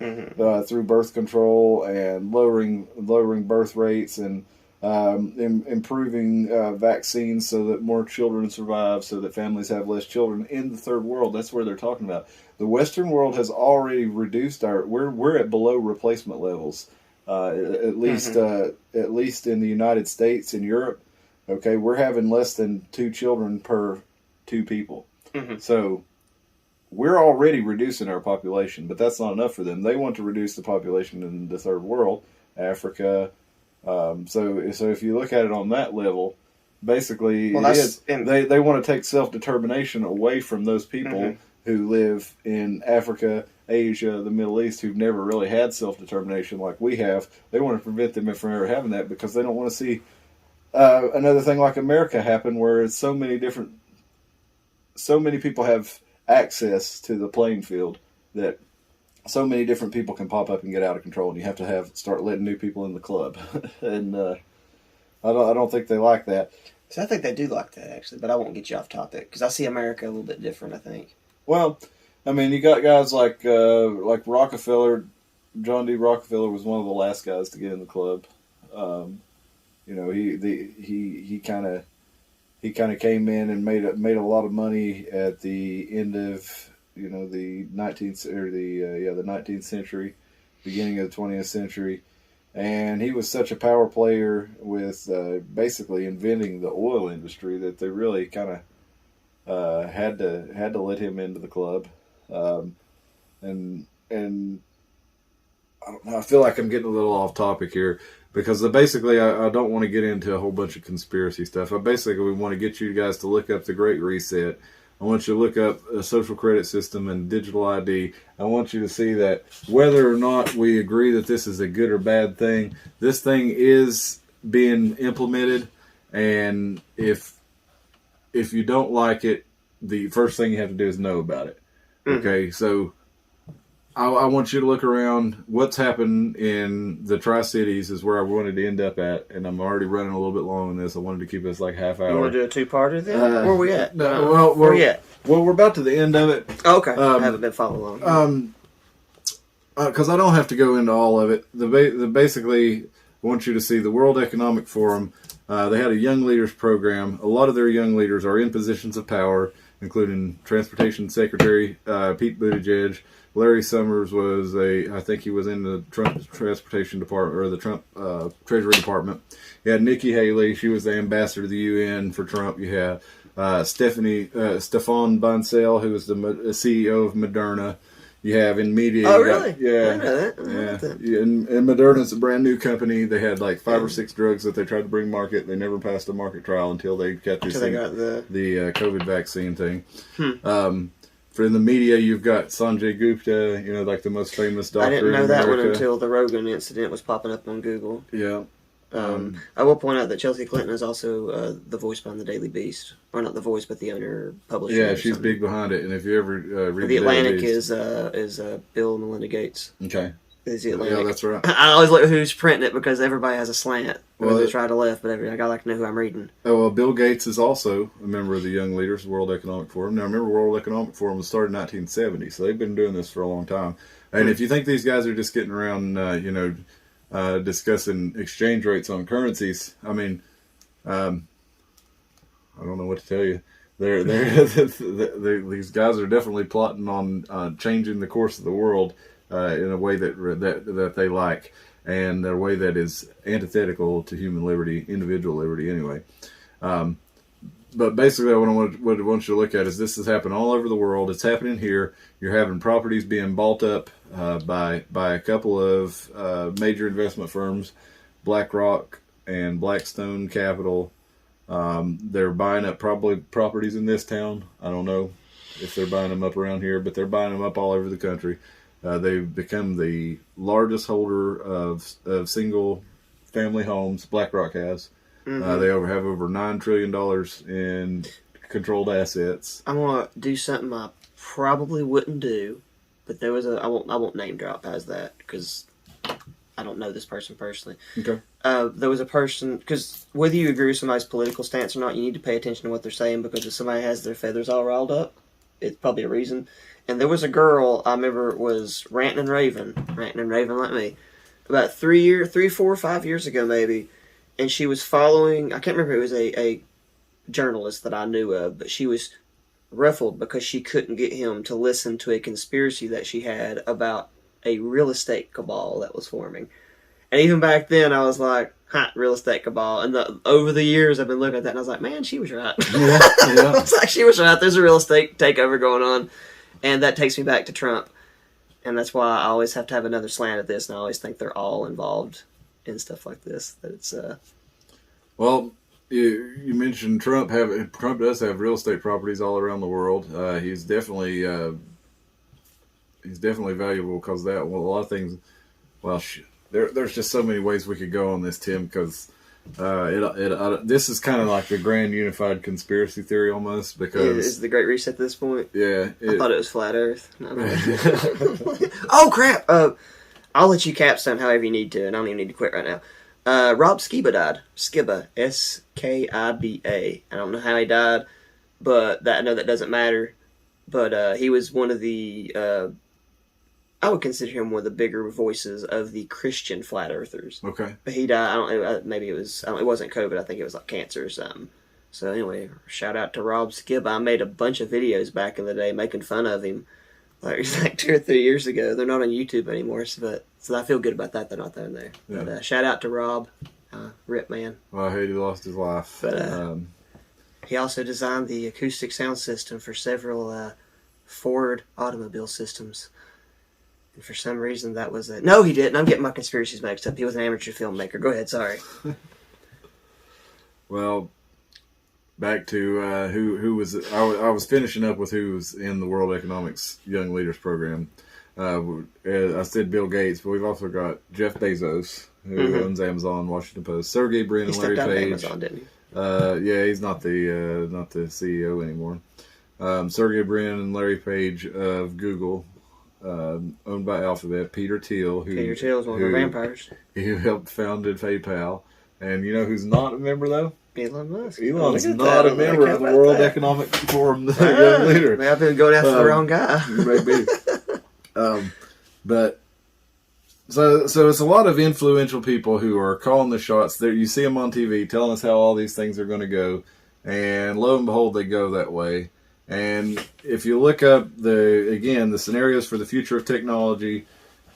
through birth control and lowering birth rates and improving vaccines so that more children survive, so that families have less children in the third world. That's where they're talking about. The Western world has already reduced we're at below replacement levels, at least in the United States and Europe. Okay, we're having less than 2 children per 2 people. So we're already reducing our population, but that's not enough for them. They want to reduce the population in the third world, Africa. So if you look at it on that level, basically they want to take self-determination away from those people who live in Africa, Asia, the Middle East, who've never really had self-determination like we have. They want to prevent them from ever having that because they don't want to see another thing like America happen, where it's so many people have access to the playing field that so many different people can pop up and get out of control, and you have to start letting new people in the club. And I don't think they like that. So I think they do like that, actually, but I won't get you off topic because I see America a little bit different, I think. Well, I mean, you got guys like Rockefeller. John D. Rockefeller was one of the last guys to get in the club. He kind of came in and made a lot of money at the end of the 19th century, beginning of the 20th century, and he was such a power player with basically inventing the oil industry that they really kind of had to let him into the club, and I don't know, I feel like I'm getting a little off topic here. Because basically, I don't want to get into a whole bunch of conspiracy stuff. I basically want to get you guys to look up the Great Reset. I want you to look up a social credit system and digital ID. I want you to see that whether or not we agree that this is a good or bad thing, this thing is being implemented. And if you don't like it, the first thing you have to do is know about it. Okay, so I want you to look around. What's happened in the Tri-Cities is where I wanted to end up at, and I'm already running a little bit long on this. I wanted to keep this like half hour. You want to do a two-parter then? Where are we at? Where we at? Well, we're about to the end of it. Oh, okay. I haven't been following along. Because I don't have to go into all of it. Basically, I want you to see the World Economic Forum. They had a Young Leaders program. A lot of their young leaders are in positions of power, including Transportation Secretary Pete Buttigieg. Larry Summers I think he was in the Trump Transportation Department, or the Trump Treasury Department. You had Nikki Haley, she was the ambassador to the UN for Trump. You had Stefan Bancel, who was the CEO of Moderna. You have in media. Oh, really? Yeah. I know that. And Moderna's a brand new company. They had like 5 or 6 drugs that they tried to bring to market. They never passed a market trial until they got this thing, the COVID vaccine thing. For in the media, you've got Sanjay Gupta, like the most famous doctor. I didn't know in that America. one until the Rogan incident was popping up on Google. Yeah. I will point out that Chelsea Clinton is also the voice behind the Daily Beast, or not the voice, but the owner, publisher. Yeah, she's big behind it. And if you ever read the Atlantic is Bill and Melinda Gates. Okay. Is the Atlantic. Yeah, that's right. I always look at who's printing it because everybody has a slant. Well, Whether it's right or left, but I like to know who I'm reading. Oh, well, Bill Gates is also a member of the Young Leaders, World Economic Forum. Now, remember, World Economic Forum was started in 1970, so they've been doing this for a long time. And if you think these guys are just getting around, discussing exchange rates on currencies, I mean, I don't know what to tell you. These guys are definitely plotting on changing the course of the world in a way that they like, and a way that is antithetical to human liberty, individual liberty, anyway. But basically, what I want you to look at is this is happening all over the world. It's happening here. You're having properties being bought up by a couple of major investment firms, BlackRock and Blackstone Capital. They're buying up probably properties in this town. I don't know if they're buying them up around here, but they're buying them up all over the country. They've become the largest holder of single family homes. BlackRock has. Mm-hmm. They have over $9 trillion in controlled assets. I'm gonna do something I probably wouldn't do, but there was I won't name drop as that because I don't know this person personally. Okay. There was a person, because whether you agree with somebody's political stance or not, you need to pay attention to what they're saying, because if somebody has their feathers all riled up, it's probably a reason. And there was a girl I remember was ranting and raving like me, about 3, 4, 5 years ago maybe, and she was following, I can't remember, it was a journalist that I knew of, but she was ruffled because she couldn't get him to listen to a conspiracy that she had about a real estate cabal that was forming. And even back then, I was like, real estate cabal. And over the years, I've been looking at that, and I was like, man, she was right. Yeah. I was like, she was right. There's a real estate takeover going on. And that takes me back to Trump. And that's why I always have to have another slant at this, and I always think they're all involved in stuff like this. That it's Well, you mentioned Trump. Trump does have real estate properties all around the world. He's definitely valuable because that. Well, a lot of things. Well, there's just so many ways we could go on this, Tim. Because this is kind of like the grand unified conspiracy theory almost. Because is the Great Reset at this point? Yeah, I thought it was flat Earth. Oh crap! I'll let you capstone however you need to, and I don't even need to quit right now. Rob Skiba died. Skiba, Skiba. I don't know how he died, but I know that doesn't matter. But he was one of the, I would consider him one of the bigger voices of the Christian flat earthers. Okay. But he died, I don't know, maybe it wasn't COVID, I think it was like cancer or something. So anyway, shout out to Rob Skiba. I made a bunch of videos back in the day making fun of him. Like 2 or 3 years ago. They're not on YouTube anymore, so I feel good about that. They're not there. Yeah. But shout out to Rob, rip man. Well, I hate he lost his life. But he also designed the acoustic sound system for several Ford automobile systems. And for some reason, that was it. No, he didn't. I'm getting my conspiracies mixed up. He was an amateur filmmaker. Go ahead. Sorry. Well, back to who was. I was finishing up with who was in the World Economics Young Leaders Program. I said Bill Gates, but we've also got Jeff Bezos, who owns Amazon, Washington Post, Sergey Brin, and Larry Page. Amazon, didn't he? Yeah, he's not the CEO anymore. Sergey Brin and Larry Page of Google, owned by Alphabet. Peter Thiel, Peter Thiel's one of the vampires. Who helped founded PayPal. And you know who's not a member though? Elon Musk. Elon's not a member of the World Economic Forum, the young leader. Maybe I've been going after the wrong guy. Maybe. But so it's a lot of influential people who are calling the shots. There, you see them on TV telling us how all these things are going to go, and lo and behold, they go that way. And if you look up the scenarios for the future of technology,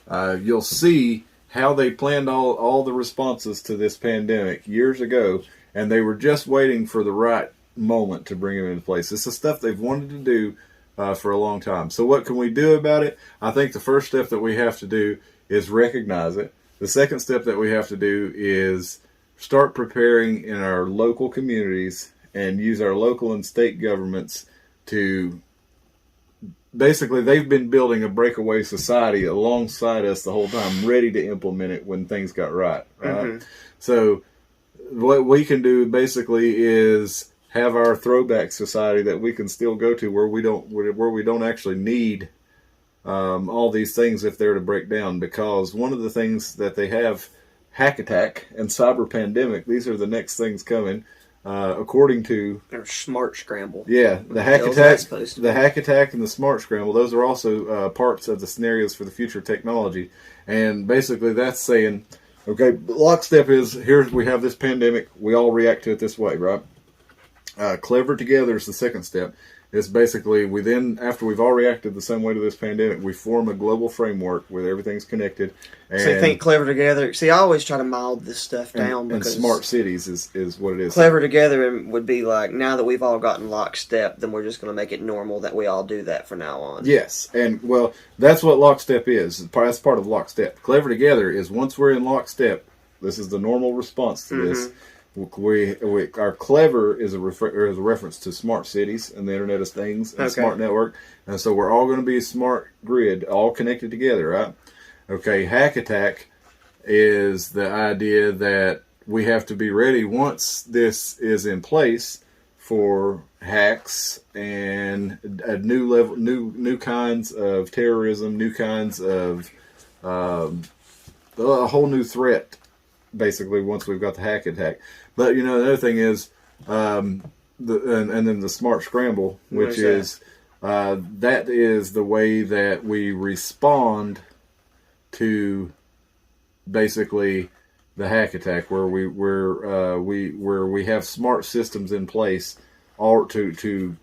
you'll see how they planned all the responses to this pandemic years ago, and they were just waiting for the right moment to bring it into place. This is stuff they've wanted to do for a long time. So what can we do about it? I think the first step that we have to do is recognize it. The second step that we have to do is start preparing in our local communities and use our local and state governments to basically, they've been building a breakaway society alongside us the whole time, ready to implement it when things got right. So what we can do basically is have our throwback society that we can still go to where we don't actually need all these things if they're to break down. Because one of the things that they have, hack attack and cyber pandemic, these are the next things coming. According to their smart scramble. Yeah, the hack attack and the smart scramble, those are also parts of the scenarios for the future of technology. And basically that's saying, okay, lockstep is, we have this pandemic, we all react to it this way, right? Clever together is the second step. It's basically, after we've all reacted the same way to this pandemic, we form a global framework where everything's connected. And, so you think clever together? See, I always try to mild this stuff down. And smart cities is what it is. Clever together would be like, now that we've all gotten lockstep, then we're just going to make it normal that we all do that from now on. Yes, and well, that's what lockstep is. That's part of lockstep. Clever together is once we're in lockstep, this is the normal response to this. Our clever is a reference to smart cities and the Internet of Things and smart network. And so we're all going to be a smart grid, all connected together, right? Okay, hack attack is the idea that we have to be ready once this is in place for hacks and a new level, new kinds of terrorism, new kinds of a whole new threat. Basically, once we've got the hack attack, but the other thing is, and then the smart scramble, which is that is the way that we respond to basically the hack attack, where we have smart systems in place, all to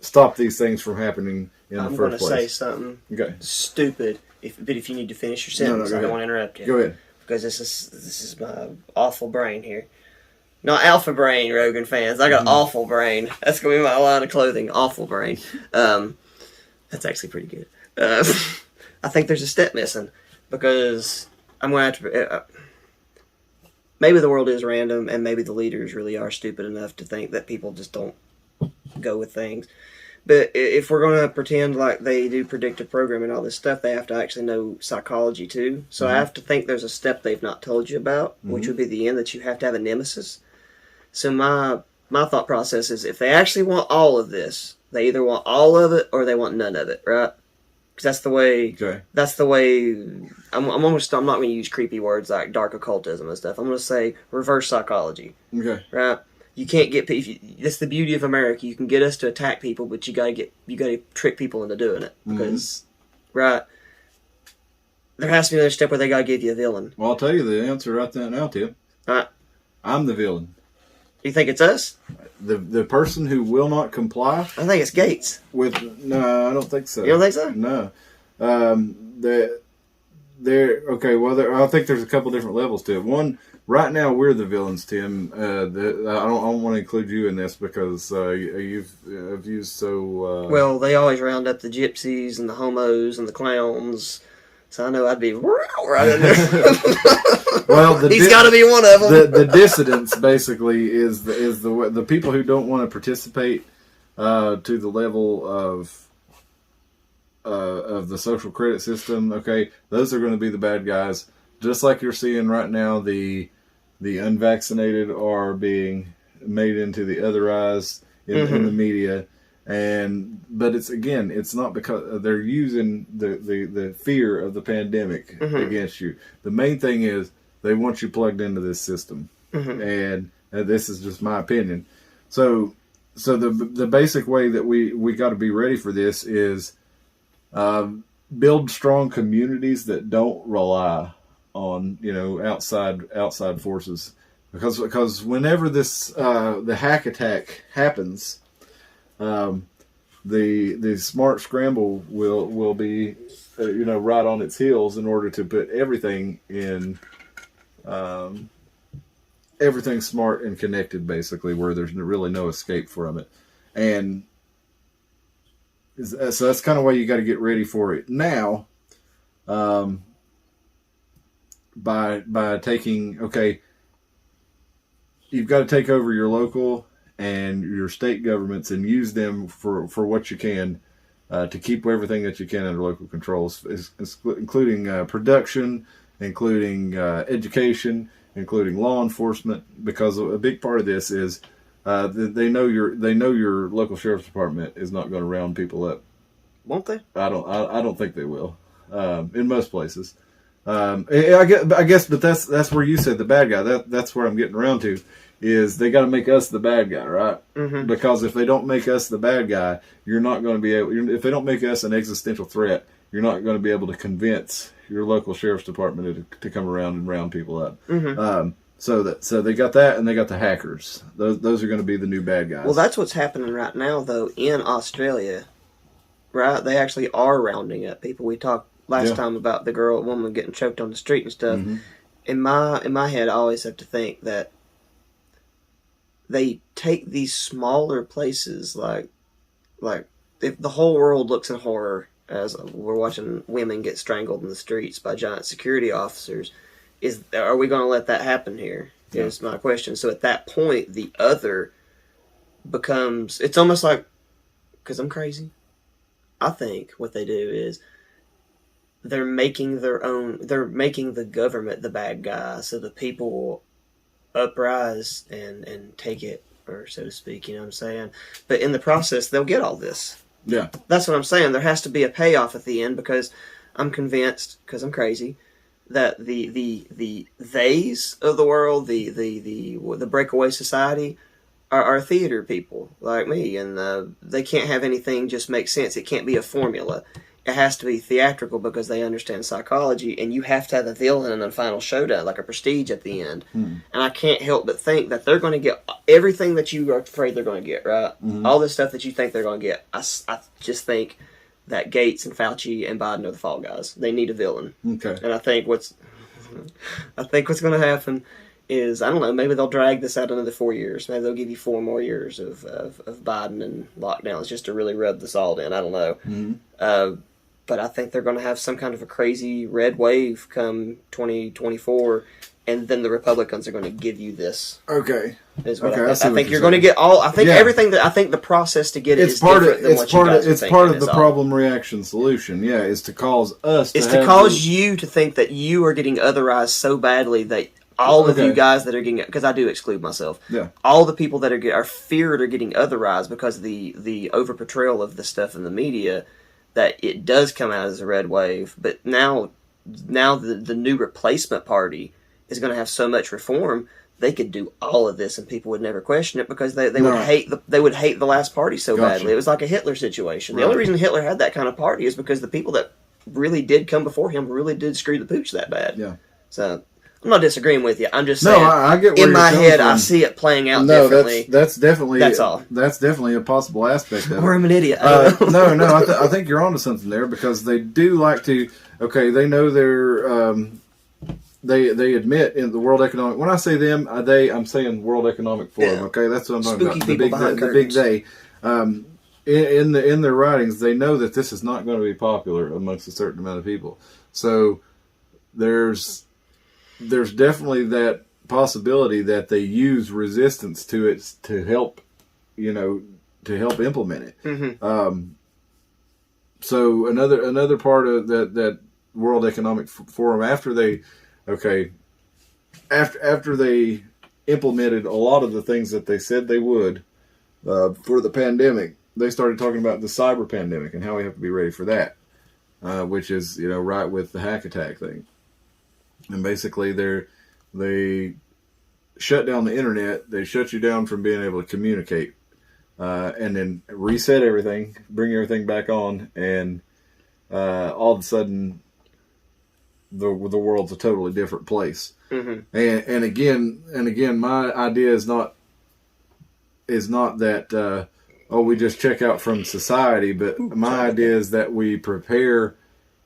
stop these things from happening in the first place. I'm going to say something stupid, but if you need to finish your sentence, I don't want to interrupt you. Go ahead. Because this is my awful brain here. Not alpha brain, Rogan fans. I got awful brain. That's going to be my line of clothing, awful brain. That's actually pretty good. I think there's a step missing, because I'm going to have to... maybe the world is random, and maybe the leaders really are stupid enough to think that people just don't go with things. But if we're going to pretend like they do predictive programming and all this stuff, they have to actually know psychology too. So I have to think there's a step they've not told you about, which would be the end, that you have to have a nemesis. So my thought process is, if they actually want all of this, they either want all of it or they want none of it, right? Because that's the way. Okay. That's the way. I'm not going to use creepy words like dark occultism and stuff. I'm going to say reverse psychology. Okay. Right. You can't get people. That's the beauty of America. You can get us to attack people, but you got to trick people into doing it, because, right? There has to be another step where they got to give you a villain. Well, I'll tell you the answer right there now, Tim. I'm the villain. You think it's us? The person who will not comply? I think it's Gates. No, I don't think so. You don't think so? No. Okay. Well, I think there's a couple different levels to it. One, right now we're the villains, Tim. I don't want to include you in this, because you've used so. Well, they always round up the gypsies and the homos and the clowns, so I know I'd be right in there. Well, he's got to be one of them. The dissidents basically is the people who don't want to participate to the level of the social credit system. Okay, those are going to be the bad guys. Just like you're seeing right now, the unvaccinated are being made into the otherized in the media, but it's not because they're using the fear of the pandemic against you. The main thing is they want you plugged into this system, and this is just my opinion. So the basic way that we got to be ready for this is build strong communities that don't rely on outside forces, because whenever this the hack attack happens, the smart scramble will be right on its heels in order to put everything in everything smart and connected, basically, where there's really no escape from it. And so that's kind of why you got to get ready for it now. By taking, you've got to take over your local and your state governments and use them for what you can to keep everything that you can under local controls, including production, including education, including law enforcement, because a big part of this is they know your local sheriff's department is not going to round people up. Won't they? I don't think they will. In most places. I guess, but that's where you said the bad guy. That's where I'm getting around to, is they got to make us the bad guy, right? Mm-hmm. Because if they don't make us the bad guy, you're not going to be able. If they don't make us an existential threat, you're not going to be able to convince your local sheriff's department to come around and round people up. Mm-hmm. So they got that, and they got the hackers. Those are going to be the new bad guys. Well, that's what's happening right now, though, in Australia. Right? They actually are rounding up people. We talked last time about the woman getting choked on the street and stuff. Mm-hmm. In my head, I always have to think that they take these smaller places, like if the whole world looks in horror as we're watching women get strangled in the streets by giant security officers, are we going to let that happen here? Yeah. Is my question. So at that point, the other becomes, it's almost like, because I'm crazy, I think what they do is they're making the government the bad guy, so the people uprise and take it, or so to speak, you know what I'm saying? But in the process, they'll get all this. Yeah. That's what I'm saying. There has to be a payoff at the end, because I'm convinced, because I'm crazy, that the theys of the world, the breakaway society, are theater people like me, and they can't have anything just make sense. It can't be a formula. It has to be theatrical, because they understand psychology, and you have to have a villain in the final showdown, like a prestige at the end. And I can't help but think that they're going to get everything that you are afraid they're going to get, right? All this stuff that you think they're going to get. I just think that Gates and Fauci and Biden are the fall guys. They need a villain. Okay. And I think what's going to happen is, I don't know, maybe they'll drag this out another 4 years. Maybe they'll give you 4 more years of Biden and lockdowns just to really rub the salt in. I don't know. But I think they're going to have some kind of a crazy red wave come 2024, and then the Republicans are going to give you this. Okay. Is what Okay, I think you're going to get all. I think everything that I think the process to get it is different than what you guys are thinking. It's part of the problem reaction solution. Yeah, is to cause us. It's to cause you to think that you are getting otherized so badly that all of you guys that are getting, because I do exclude myself. Yeah. All the people that are feared are getting otherized because of the over portrayal of the stuff in the media. That it does come out as a red wave, but now the new replacement party is going to have so much reform, they could do all of this and people would never question it, because they would hate the last party so badly. It was like a Hitler situation. The only reason Hitler had that kind of party is because the people that really did come before him really did screw the pooch that bad. Yeah. So I'm not disagreeing with you. I'm just saying. No, I get where in you're my head, from. I see it playing out differently. That's definitely all. That's definitely a possible aspect of it. Or I'm an idiot. No. I think you're onto something there, because they do like to. Okay, they know they're. They admit in the World Economic. When I say them, I'm saying World Economic Forum. Yeah. Okay, that's what I'm talking Spooky about. people behind The big curtains. they. In their writings, they know that this is not going to be popular amongst a certain amount of people. So there's definitely that possibility that they use resistance to it to help implement it. Mm-hmm. So another part of that World Economic Forum, after they implemented a lot of the things that they said they would for the pandemic, they started talking about the cyber pandemic and how we have to be ready for that, which is right with the hack attack thing. And basically, they shut down the internet. They shut you down from being able to communicate, and then reset everything, bring everything back on, and all of a sudden, the world's a totally different place. Mm-hmm. And again, my idea is not that we just check out from society, but my idea is that we prepare.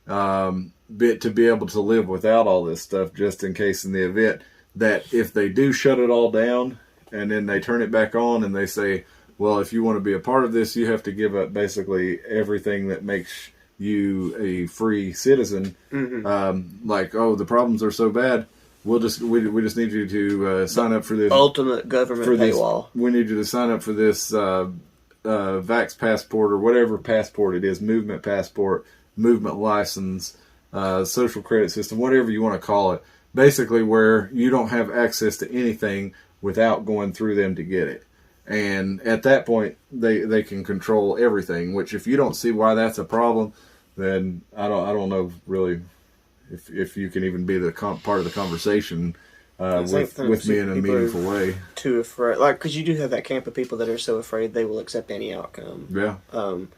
To be able to live without all this stuff, just in case in the event that if they do shut it all down and then they turn it back on and they say, well, if you want to be a part of this, you have to give up basically everything that makes you a free citizen. Mm-hmm. The problems are so bad, we just need you to sign up for this ultimate government paywall. We need you to sign up for this Vax passport, or whatever passport it is, movement passport, movement license, social credit system, whatever you want to call it, basically where you don't have access to anything without going through them to get it. And at that point, they can control everything, which if you don't see why that's a problem, then I don't know really if you can even be the part of the conversation with me in a meaningful way. Too afraid, because you do have that camp of people that are so afraid they will accept any outcome. Yeah. And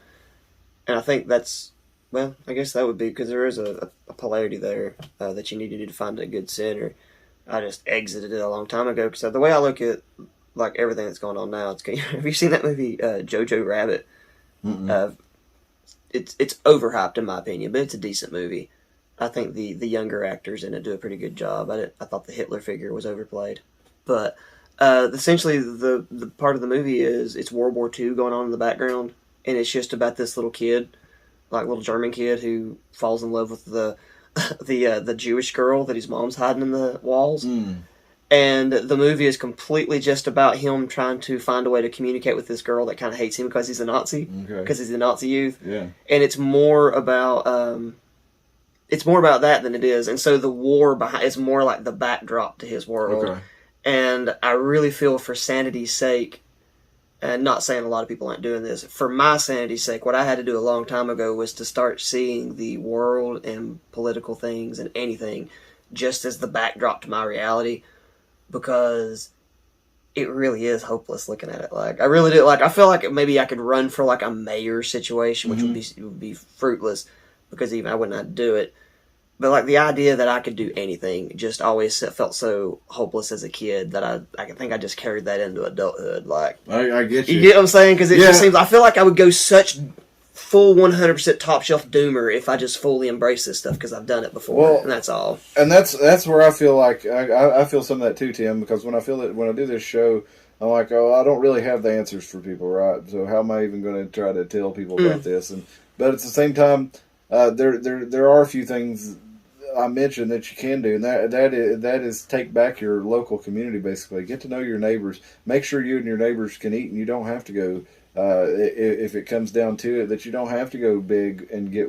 I think that's, well, I guess that would be, because there is a polarity there that you need to find a good center. I just exited it a long time ago, because the way I look at everything that's going on now, have you seen that movie Jojo Rabbit? It's overhyped in my opinion, but it's a decent movie. I think the younger actors in it do a pretty good job. I thought the Hitler figure was overplayed, but essentially the part of the movie is it's World War II going on in the background, and it's just about this little kid, little German kid who falls in love with the Jewish girl that his mom's hiding in the walls. And the movie is completely just about him trying to find a way to communicate with this girl that kind of hates him because he's a Nazi, because he's a Nazi youth. Yeah. And it's more about that than it is. And so the war behind is more like the backdrop to his world. Okay. And I really feel for sanity's sake, and not saying a lot of people aren't doing this, for my sanity's sake, what I had to do a long time ago was to start seeing the world and political things and anything just as the backdrop to my reality, because it really is hopeless looking at it. Like, I really do. Like, I feel like maybe I could run for like a mayor situation, which would be fruitless, because even I wouldn't have to do it. But like the idea that I could do anything just always felt so hopeless as a kid that I think I just carried that into adulthood. Like, I get you. You get what I'm saying? Because it just seems, I feel like I would go such full 100% top shelf doomer if I just fully embrace this stuff, because I've done it before, and that's all. And that's where I feel like I feel some of that too, Tim. Because when I do this show, I'm like, oh, I don't really have the answers for people, right? So how am I even going to try to tell people about this? But at the same time, there are a few things I mentioned that you can do, and that is take back your local community. Basically, get to know your neighbors. Make sure you and your neighbors can eat, and you don't have to go. If it comes down to it, that you don't have to go big and get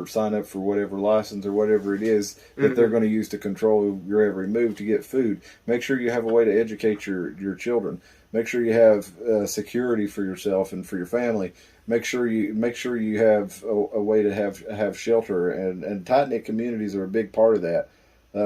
sign up for whatever license or whatever it is that they're going to use to control your every move to get food. Make sure you have a way to educate your children. Make sure you have security for yourself and for your family. Make sure you have a way to have shelter, and tight-knit communities are a big part of that,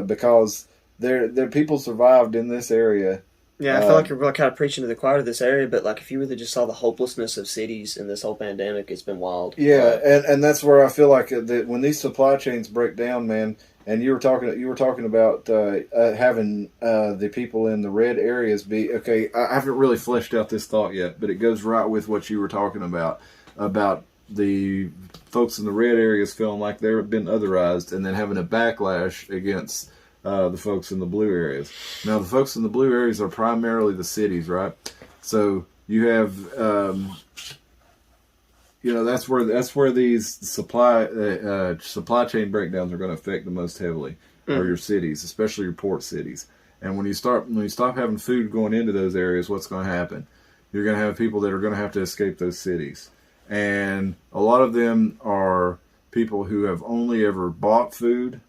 because there people survived in this area. Yeah, I feel like you're really kind of preaching to the choir of this area, but like if you really just saw the hopelessness of cities in this whole pandemic, it's been wild. Yeah, and that's where I feel like that when these supply chains break down, man. And you were talking about having the people in the red areas be okay. I haven't really fleshed out this thought yet, but it goes right with what you were talking about the folks in the red areas feeling like they've been otherized, and then having a backlash against the folks in the blue areas. Now, the folks in the blue areas are primarily the cities, right? So you have, that's where these supply chain breakdowns are going to affect the most heavily, are your cities, especially your port cities. And when you stop having food going into those areas, what's going to happen? You're going to have people that are going to have to escape those cities, and a lot of them are people who have only ever bought food.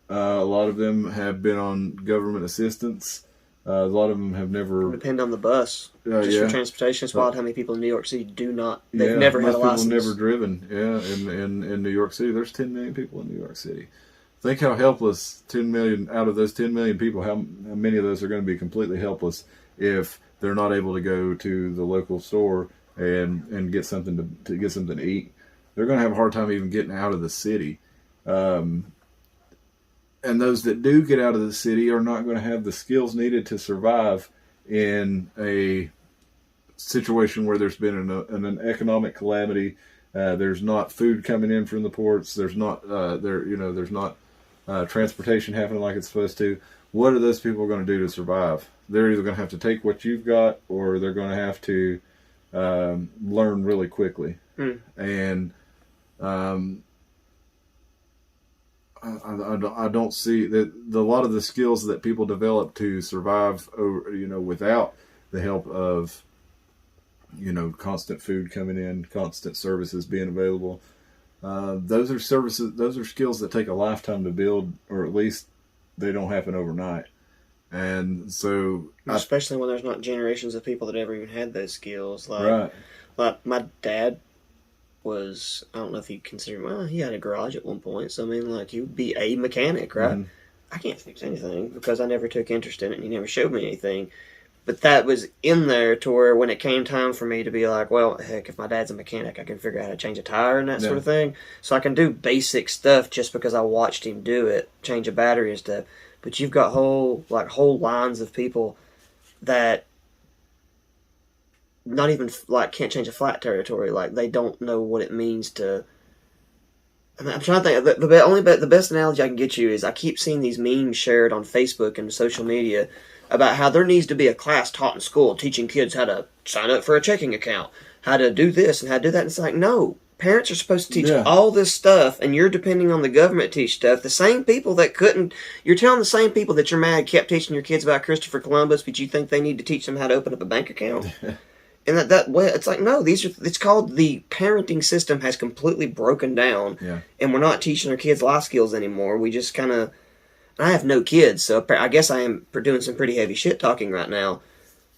A lot of them have been on government assistance. A lot of them have never... Depend on the bus. Just for transportation. It's wild how many people in New York City do not... They've never had a license. Most people never driven. In New York City. There's 10 million people in New York City. Think how helpless 10 million... Out of those 10 million people, how many of those are going to be completely helpless if they're not able to go to the local store and get something to eat. They're going to have a hard time even getting out of the city. And those that do get out of the city are not going to have the skills needed to survive in a situation where there's been an economic calamity. There's not food coming in from the ports. There's not there's not transportation happening like it's supposed to. What are those people going to do to survive? They're either going to have to take what you've got, or they're going to have to learn really quickly. And I don't see that a lot of the skills that people develop to survive, without the help of, constant food coming in, constant services being available. Those are skills that take a lifetime to build, or at least they don't happen overnight. And so, especially when there's not generations of people that ever even had those skills. Right. Like my dad was, I don't know if you consider, he had a garage at one point, so I mean, like, he would be a mechanic, right? I can't fix anything because I never took interest in it and he never showed me anything. But that was in there to where when it came time for me to be like, well, heck, if my dad's a mechanic, I can figure out how to change a tire and that sort of thing. So I can do basic stuff just because I watched him do it, change a battery and stuff. But you've got whole lines of people that not even can't change a flat territory. Like, they don't know what it means to. I mean, I'm trying to think. The best analogy I can get you is I keep seeing these memes shared on Facebook and social media about how there needs to be a class taught in school teaching kids how to sign up for a checking account, how to do this and how to do that. And it's like, no, parents are supposed to teach all this stuff, and you're depending on the government to teach stuff. The same people that couldn't, you're telling the same people that you're mad kept teaching your kids about Christopher Columbus, but you think they need to teach them how to open up a bank account. And that way, it's like, no, it's called the parenting system has completely broken down, and we're not teaching our kids life skills anymore. We just kind of, I have no kids, so I guess I am doing some pretty heavy shit talking right now.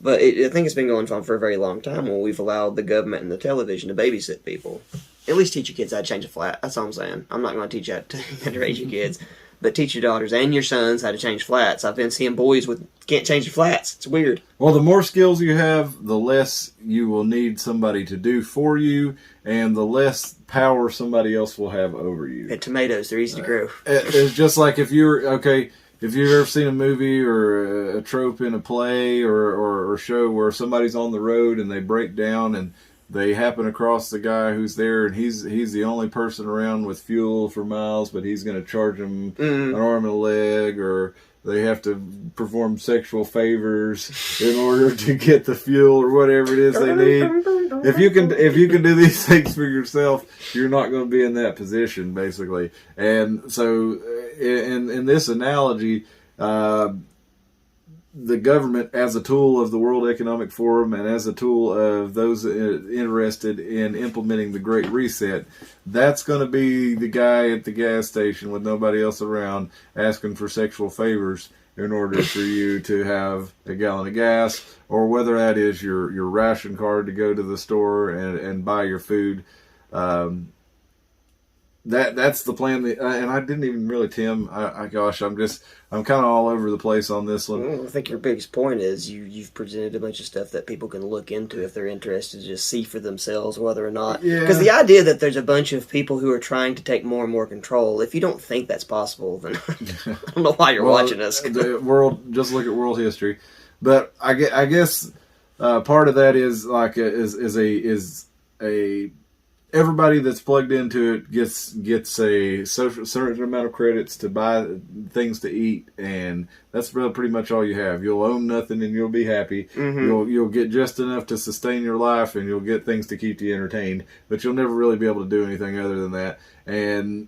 But I think it's been going on for a very long time when we've allowed the government and the television to babysit people. At least teach your kids how to change a flat. That's all I'm saying. I'm not going to teach you how to raise your kids. But teach your daughters and your sons how to change flats. I've been seeing boys with can't change their flats. It's weird. Well, the more skills you have, the less you will need somebody to do for you, and the less power somebody else will have over you. And tomatoes, they're easy to grow. It's just like if you've ever seen a movie or a trope in a play or show where somebody's on the road and they break down and they happen across the guy who's there, and he's the only person around with fuel for miles, but he's going to charge them an arm and a leg, or they have to perform sexual favors in order to get the fuel or whatever it is they need. If you can do these things for yourself, you're not going to be in that position, basically. And so, in this analogy, the government as a tool of the World Economic Forum and as a tool of those interested in implementing the Great Reset, that's going to be the guy at the gas station with nobody else around asking for sexual favors in order for you to have a gallon of gas, or whether that is your ration card to go to the store and buy your food. That's the plan. And I didn't even really, Tim. I'm kind of all over the place on this one. Well, I think your biggest point is you've presented a bunch of stuff that people can look into if they're interested to just see for themselves whether or not. Because the idea that there's a bunch of people who are trying to take more and more control, if you don't think that's possible, then I don't know why you're watching us. The world, just look at world history. But I guess part of that is like is a everybody that's plugged into it gets a certain amount of credits to buy things to eat, and that's pretty much all you have. You'll own nothing and you'll be happy. Mm-hmm. You'll get just enough to sustain your life, and you'll get things to keep you entertained, but you'll never really be able to do anything other than that. And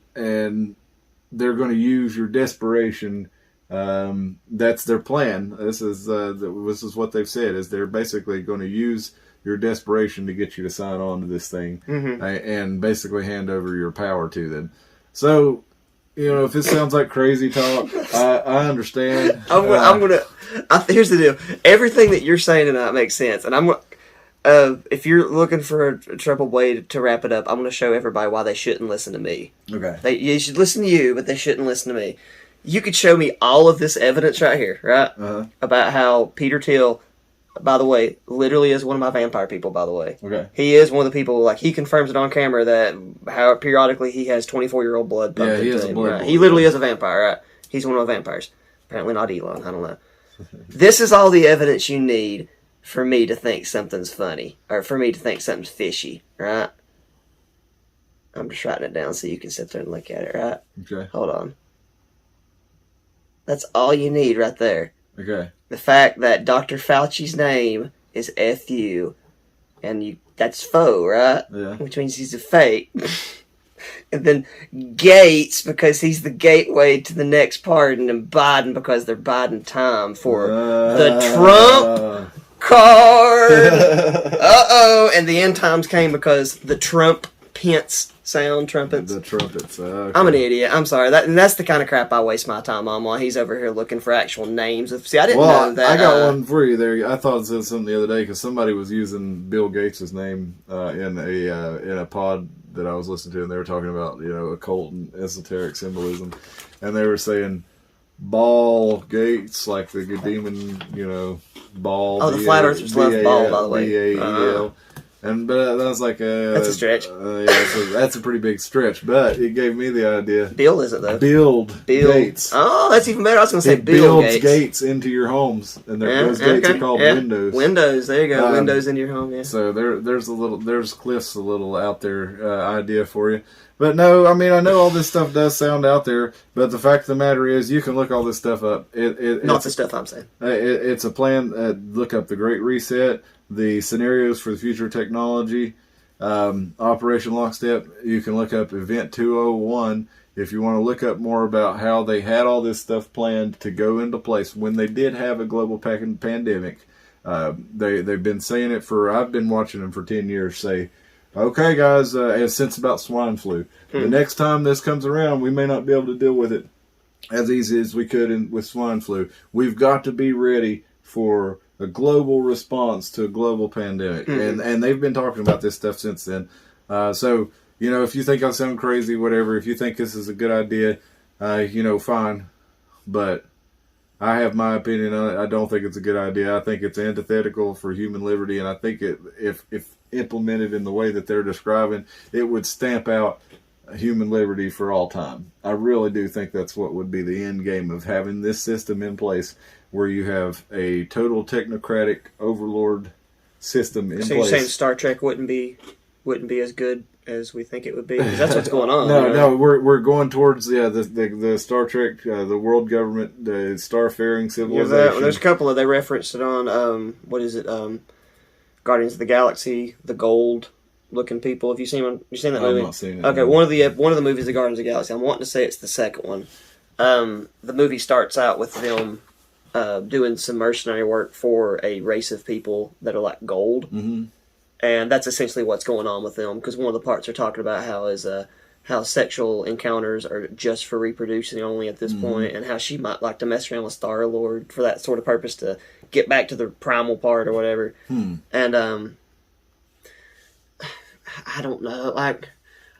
they're going to use your desperation. That's their plan. This is what they've said, is they're basically going to use your desperation to get you to sign on to this thing, and basically hand over your power to them. So, if this sounds like crazy talk, I understand. Here's the deal. Everything that you're saying tonight makes sense, and if you're looking for a troubled way to wrap it up, I'm going to show everybody why they shouldn't listen to me. Okay. You should listen to you, but they shouldn't listen to me. You could show me all of this evidence right here, right? About how Peter Thiel, by the way, literally is one of my vampire people, by the way. Okay. He is one of the people, he confirms it on camera that how periodically he has 24-year-old blood pumped into him. He is a blood. Right? He literally is a vampire, right? He's one of my vampires. Apparently not Elon, I don't know. This is all the evidence you need for me to think something's funny, or for me to think something's fishy, right? I'm just writing it down so you can sit there and look at it, right? Okay. Hold on. That's all you need right there. Okay. The fact that Dr. Fauci's name is FU, and that's faux, right? Yeah. Which means he's a fake. And then Gates, because he's the gateway to the next pardon, and Biden, because they're Biden time for the Trump card. Uh-oh. And the end times came because the Trump Pence sound trumpets. The trumpets. Okay. I'm an idiot. I'm sorry. That's the kind of crap I waste my time on while he's over here looking for actual names. See, I didn't know that. I got one for you there. I thought it said something the other day because somebody was using Bill Gates' name in a pod that I was listening to, and they were talking about occult and esoteric symbolism, and they were saying Ball Gates, like the demon, ball. Oh, the flat earthers love ball, by the way. B-A-E-L. But that was like that's a stretch. So that's a pretty big stretch. But it gave me the idea. Bill isn't though. Build Gates. Oh, that's even better. I was going to say Bill Gates. Gates into your homes, and those gates are called windows. Windows. There you go. Windows into your home. Yeah. So there's Cliff's a little out there idea for you. But no, I mean, I know all this stuff does sound out there, but the fact of the matter is, you can look all this stuff up. Not the stuff I'm saying. It's a plan. Look up the Great Reset, the scenarios for the future technology, Operation Lockstep. You can look up Event 201 if you want to look up more about how they had all this stuff planned to go into place when they did have a global pandemic. They've been saying it I've been watching them for 10 years say, okay, guys, since about swine flu. The next time this comes around, we may not be able to deal with it as easy as we could with swine flu. We've got to be ready for a global response to a global pandemic. And they've been talking about this stuff since then. So, if you think I sound crazy, whatever, if you think this is a good idea, fine. But I have my opinion on it. I don't think it's a good idea. I think it's antithetical for human liberty, and I think if implemented in the way that they're describing, it would stamp out human liberty for all time. I really do think that's what would be the end game of having this system in place, where you have a total technocratic overlord system in place. So you're saying Star Trek wouldn't be as good as we think it would be? 'Cause that's what's going on. No, we're going towards the Star Trek, the world government, the starfaring civilization. There's a couple they referenced it on. What is it? Guardians of the Galaxy, the gold looking people. Have you seen that movie? I've not seen it. Okay, no. one of the movies of Guardians of the Galaxy. I'm wanting to say it's the second one. The movie starts out with them doing some mercenary work for a race of people that are like gold. Mm-hmm. And that's essentially what's going on with them, because one of the parts are talking about how sexual encounters are just for reproducing only at this point, and how she might like to mess around with Star-Lord for that sort of purpose to get back to the primal part or whatever. And I don't know, like,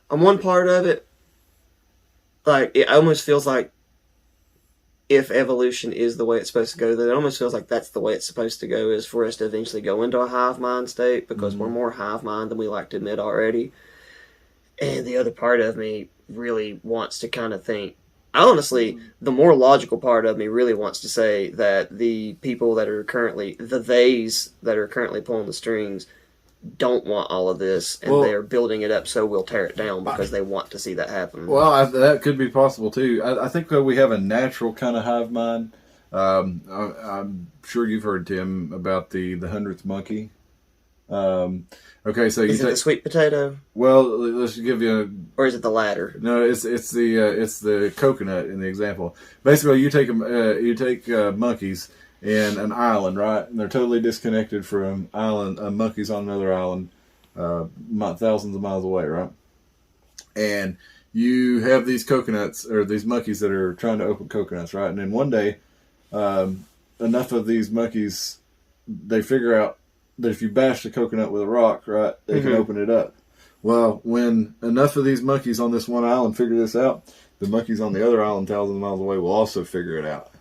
on one part of it, like, it almost feels like if evolution is the way it's supposed to go, then it almost feels like that's the way it's supposed to go, is for us to eventually go into a hive mind state, because we're more hive mind than we like to admit already. And the other part of me really wants to kind of think, honestly, the more logical part of me really wants to say that the people that are currently, the theys that are currently pulling the strings, don't want all of this, and they're building it up so we'll tear it down because they want to see that happen. Well, that could be possible too. I think we have a natural kind of hive mind. I'm sure you've heard, Tim, about the 100th monkey. Okay, so is it the sweet potato? Well, let's give you or is it the latter? No, it's the coconut in the example. Basically, you take monkeys in an island, right? And they're totally disconnected from monkeys on another island, thousands of miles away, right? And you have these coconuts, or these monkeys that are trying to open coconuts, right? And then one day, enough of these monkeys, they figure out that if you bash the coconut with a rock, right, they can open it up. Well, when enough of these monkeys on this one island figure this out, the monkeys on the other island, thousands of miles away, will also figure it out.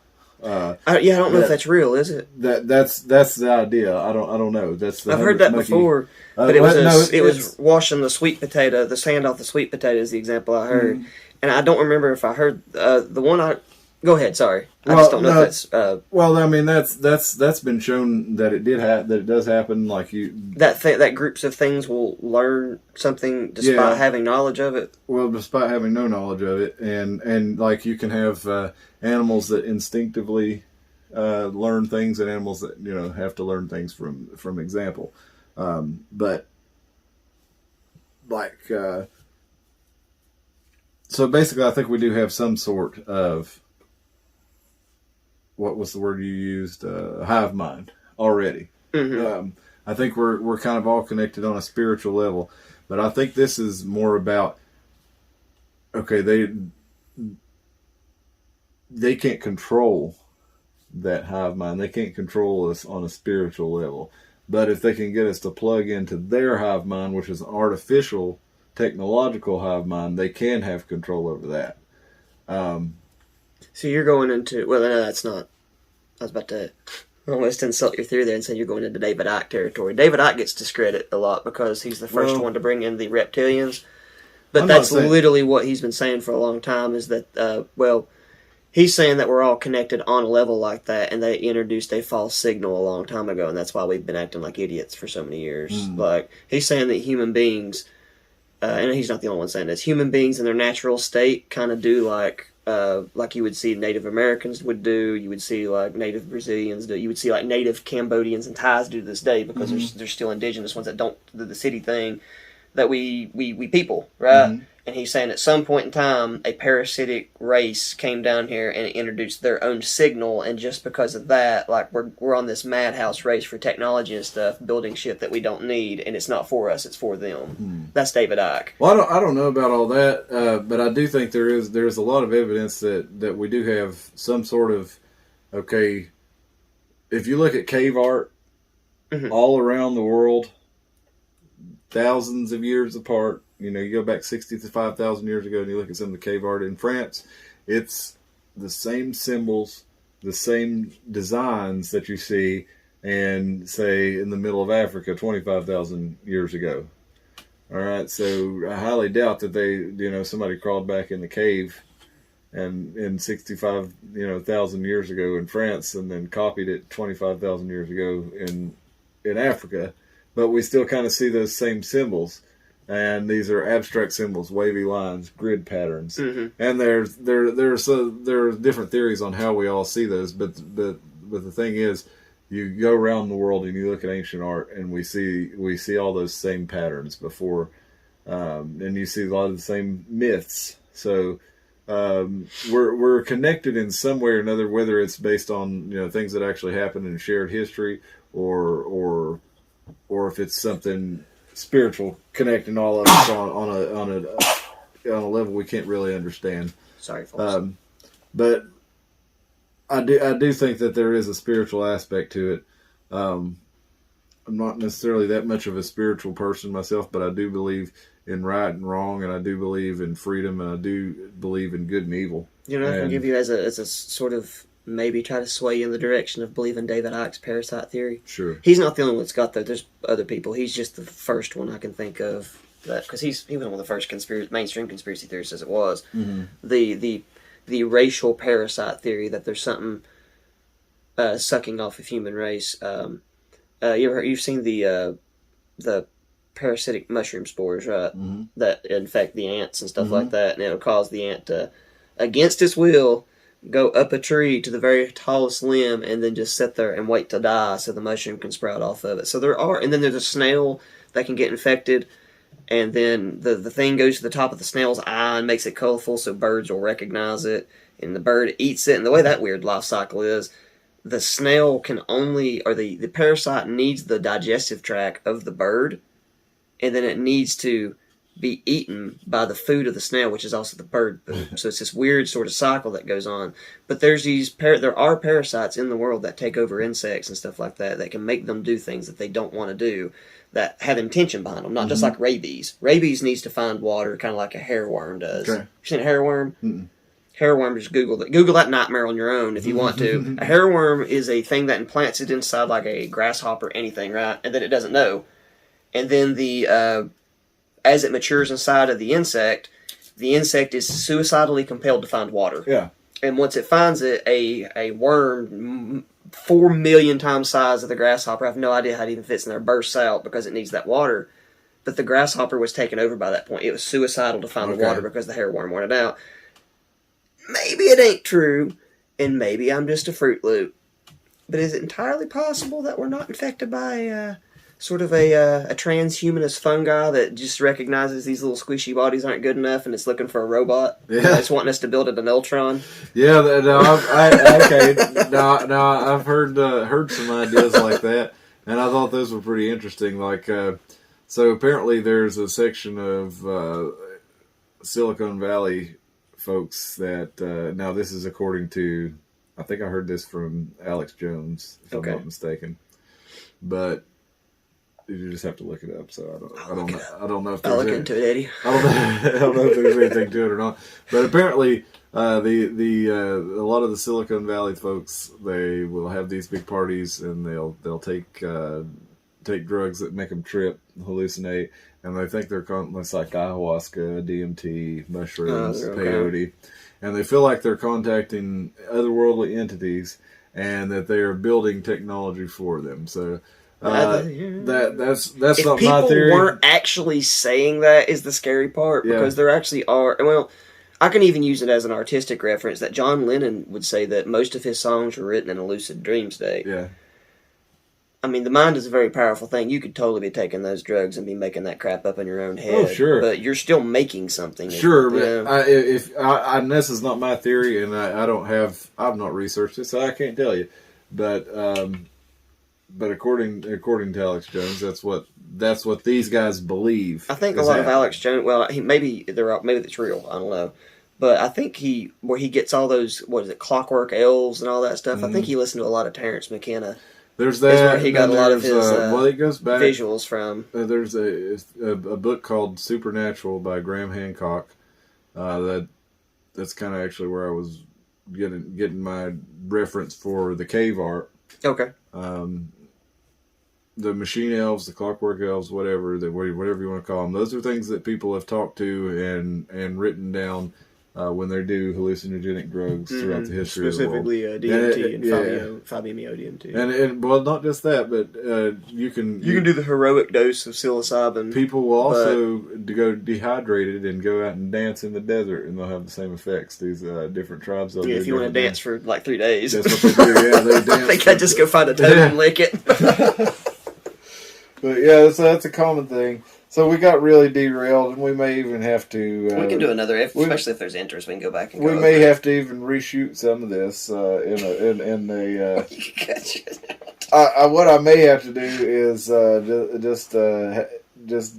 I don't know if that's real, is it? That's the idea. I don't know. I've heard that before, but it was washing the sweet potato, the sand off the sweet potato is the example I heard, and I don't remember if I heard the one I. Go ahead. Sorry, I just don't know if that's. Well, I mean that's been shown that it does happen. Like that groups of things will learn something despite having knowledge of it. Well, despite having no knowledge of it, and like you can have animals that instinctively learn things, and animals that have to learn things from example. But like so basically, I think we do have some sort of. What was the word you used? Hive mind already. I think we're kind of all connected on a spiritual level, but I think this is more about they can't control that hive mind. They can't control us on a spiritual level, but if they can get us to plug into their hive mind, which is an artificial technological hive mind, they can have control over that. So you're going into... Well, no, that's not... I was about to almost insult your theory there and say you're going into David Icke territory. David Icke gets discredited a lot because he's the first one to bring in the reptilians. But that's literally what he's been saying for a long time, is that, he's saying that we're all connected on a level like that, and they introduced a false signal a long time ago, and that's why we've been acting like idiots for so many years. Like, he's saying that human beings... and he's not the only one saying this. Human beings in their natural state kind of do like you would see Native Americans would do. You would see like Native Brazilians do. You would see like Native Cambodians and Thais do to this day, because they're still indigenous ones that don't do the city thing that we people, right? And he's saying at some point in time, a parasitic race came down here and introduced their own signal, and just because of that, like we're on this madhouse race for technology and stuff, building shit that we don't need, and it's not for us, it's for them. That's David Icke. Well, I don't know about all that, but I do think there's a lot of evidence that we do have some sort of, okay, if you look at cave art all around the world, thousands of years apart, you go back 65,000 years ago and you look at some of the cave art in France, it's the same symbols, the same designs that you see and say in the middle of Africa 25,000 years ago. All right, so I highly doubt that somebody crawled back in the cave and in 65,000 years ago in France and then copied it 25,000 years ago in Africa, but we still kind of see those same symbols. And these are abstract symbols, wavy lines, grid patterns, and there are different theories on how we all see those. But the thing is, you go around the world and you look at ancient art, and we see all those same patterns before, and you see a lot of the same myths. So we're connected in some way or another, whether it's based on things that actually happened in shared history, or if it's something spiritual connecting all of us on a level we can't really understand. Sorry, folks. But I do think that there is a spiritual aspect to it. I'm not necessarily that much of a spiritual person myself, but I do believe in right and wrong, and I do believe in freedom, and I do believe in good and evil. I can give you as a sort of maybe try to sway you in the direction of believing David Icke's parasite theory. Sure. He's not the only one that's got that. There's other people. He's just the first one I can think of, because he was one of the first mainstream conspiracy theorists as it was. The racial parasite theory, that there's something sucking off of human race. You've seen the parasitic mushroom spores, right? That infect the ants and stuff like that, and it'll cause the ant to, against its will, go up a tree to the very tallest limb and then just sit there and wait to die so the mushroom can sprout off of it. So and then there's a snail that can get infected, and then the thing goes to the top of the snail's eye and makes it colorful so birds will recognize it, and the bird eats it. And the way that weird life cycle is, the snail can only, or the parasite needs the digestive tract of the bird, and then it needs to be eaten by the food of the snail, which is also the bird food. So it's this weird sort of cycle that goes on. But there are parasites in the world that take over insects and stuff like that can make them do things that they don't want to do, that have intention behind them, not just like rabies. Rabies needs to find water, kind of like a hairworm does. Okay. You seen a hairworm? Hairworm, just Google that nightmare on your own if you want to. A hairworm is a thing that implants it inside like a grasshopper, anything, right? And then it doesn't know. And then as it matures inside of the insect is suicidally compelled to find water. Yeah. And once it finds it, a worm 4 million times size of the grasshopper, I have no idea how it even fits in there, bursts out because it needs that water. But the grasshopper was taken over by that point. It was suicidal to find the water because the hairworm wanted out. Maybe it ain't true, and maybe I'm just a Fruit Loop. But is it entirely possible that we're not infected by sort of a transhumanist fungi that just recognizes these little squishy bodies aren't good enough and it's looking for a robot? Yeah. It's wanting us to build it an Ultron? Yeah, I've heard some ideas like that, and I thought those were pretty interesting. Like, so apparently there's a section of Silicon Valley folks that, now this is according to, I think I heard this from Alex Jones, if I'm not mistaken, but you just have to look it up. So I don't know if there's I'll look into it, Eddie. I don't know if there's anything to it or not. But apparently, a lot of the Silicon Valley folks, they will have these big parties and they'll take drugs that make them trip, hallucinate, and they think they're it's like ayahuasca, DMT, mushrooms, peyote, and they feel like they're contacting otherworldly entities and that they are building technology for them. So. That's if not people my theory. Weren't actually saying that is the scary part, because there actually are. Well, I can even use it as an artistic reference that John Lennon would say that most of his songs were written in a lucid dream state. Yeah. I mean, the mind is a very powerful thing. You could totally be taking those drugs and be making that crap up in your own head. Oh, sure. But you're still making something. Sure, but and this is not my theory, and I've not researched it, so I can't tell you. But according to Alex Jones, that's what these guys believe. I think a lot of Alex Jones. Well, maybe it's real. I don't know. But I think he gets all those, what is it, Clockwork Elves and all that stuff. I think he listened to a lot of Terrence McKenna. There's that. That's where he got a lot of his it goes back, visuals from. There's a book called Supernatural by Graham Hancock. That's kind of actually where I was getting my reference for the cave art. Okay. The machine elves, the clockwork elves, whatever you want to call them. Those are things that people have talked to and written down when they do hallucinogenic drugs throughout the history of the world. Specifically DMT and 5-MeO DMT. And well, not just that, but you can do the heroic dose of psilocybin. People will also go dehydrated and go out and dance in the desert, and they'll have the same effects. These different tribes. If you want to dance for like 3 days. That's what they do, yeah. They dance. I think I'd just go find a toad and lick it. But yeah, so that's a common thing. So we got really derailed, and we may even have to... we can do another, especially if there's interest. We can go back and we may have to even reshoot some of this in a what I may have to do is just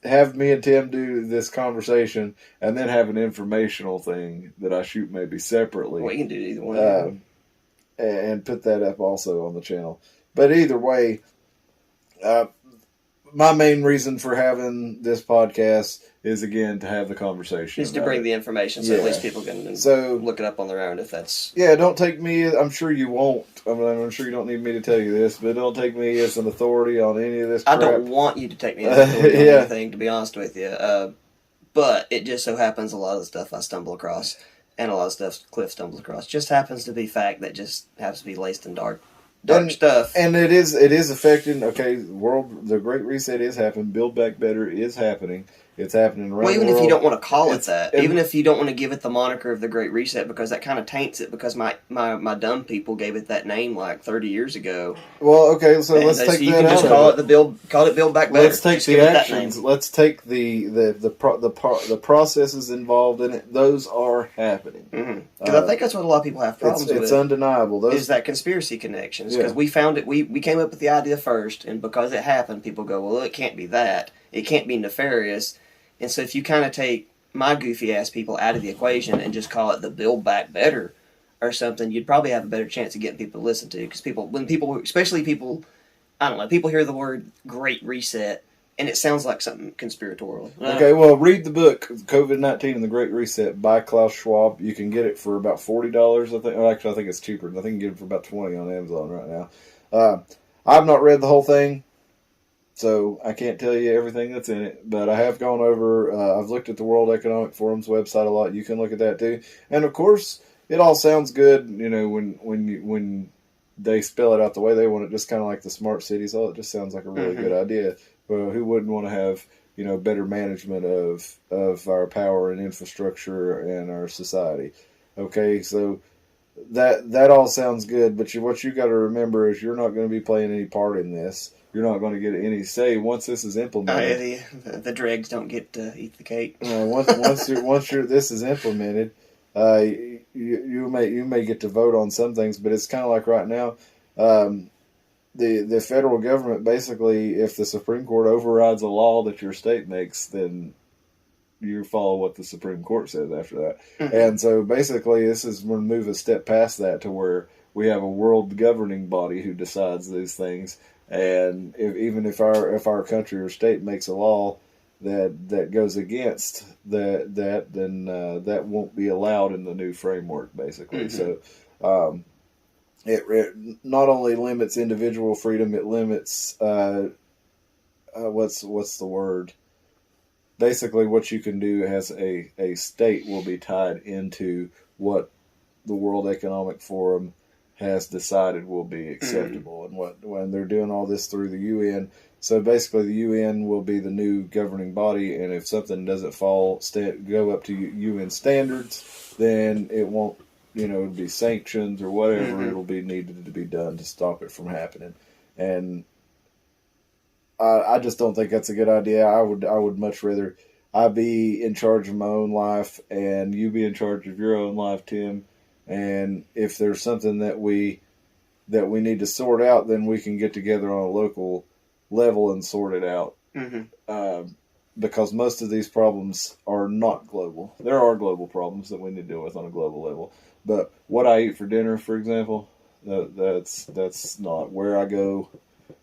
have me and Tim do this conversation, and then have an informational thing that I shoot maybe separately. Well, you can do either one. And put that up also on the channel. But either way... my main reason for having this podcast is, again, to have the conversation. Is to bring the information so at least people can look it up on their own if that's... Yeah, don't take me... I'm sure you won't. I'm sure you don't need me to tell you this, but don't take me as an authority on any of this crap. I don't want you to take me as an authority on anything, to be honest with you. But it just so happens a lot of the stuff I stumble across, and a lot of stuff Cliff stumbles across, just happens to be fact that just happens to be laced in dark stuff. And it is affecting, okay, the Great Reset is happening, Build Back Better is happening. It's happening around the world. Well, even if you don't want to call it that, even if you don't want to give it the moniker of the Great Reset, because that kind of taints it, because my dumb people gave it that name like 30 years ago. Well, okay, so let's take that out. You can just call it Build Back Better. Let's take the actions. Let's take the processes involved in it. Those are happening. Because I think that's what a lot of people have problems with. It's undeniable. Is that conspiracy connections. Because we found it, we came up with the idea first, and because it happened, people go, well, it can't be that. It can't be nefarious. And so if you kind of take my goofy-ass people out of the equation and just call it the Build Back Better or something, you'd probably have a better chance of getting people to listen to. Because especially people, I don't know, people hear the word Great Reset, and it sounds like something conspiratorial. Okay, well, read the book, COVID-19 and the Great Reset by Klaus Schwab. You can get it for about $40, I think. Or actually, I think it's cheaper. I think you can get it for about $20 on Amazon right now. I've not read the whole thing, so I can't tell you everything that's in it, but I have gone over, I've looked at the World Economic Forum's website a lot. You can look at that too. And of course, it all sounds good, you know, when they spell it out the way they want it, just kind of like the smart cities. Oh, it just sounds like a really good idea. Well, who wouldn't want to have, you know, better management of our power and infrastructure and our society? Okay, so that all sounds good, but what you got to remember is you're not going to be playing any part in this. You're not going to get any say once this is implemented. The dregs don't get to eat the cake. Once this is implemented, you may get to vote on some things, but it's kind of like right now, the federal government basically, if the Supreme Court overrides a law that your state makes, then you follow what the Supreme Court says after that. And so basically, this is going to move a step past that to where we have a world governing body who decides these things. And even if our country or state makes a law that goes against that, then that won't be allowed in the new framework, basically. So it not only limits individual freedom, it limits what's the word? Basically, what you can do as a state will be tied into what the World Economic Forum has decided will be acceptable, and when they're doing all this through the UN. So basically, the UN will be the new governing body, and if something doesn't go up to UN standards, then it won't, you know, be sanctions or whatever. It'll be needed to be done to stop it from happening. and I just don't think that's a good idea. I would much rather I be in charge of my own life and you be in charge of your own life, Tim. And if there's something that we need to sort out, then we can get together on a local level and sort it out. Mm-hmm. Because most of these problems are not global. There are global problems that we need to deal with on a global level. But what I eat for dinner, for example, that's not where I go.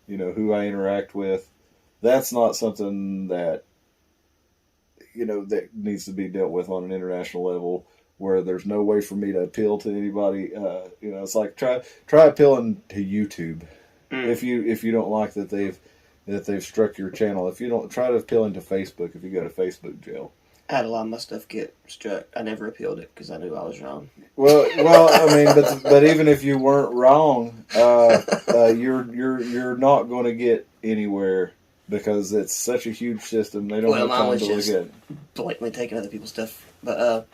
Who I interact with. That's not something that that needs to be dealt with on an international level, where there's no way for me to appeal to anybody. It's like try appealing to YouTube if you don't like that they've struck your channel. If you don't, try to appeal into Facebook if you go to Facebook jail. I had a lot of my stuff get struck. I never appealed it because I knew I was wrong. Well, I mean, but even if you weren't wrong, you're not going to get anywhere because it's such a huge system. They don't have time to look at it. Blatantly taking other people's stuff, but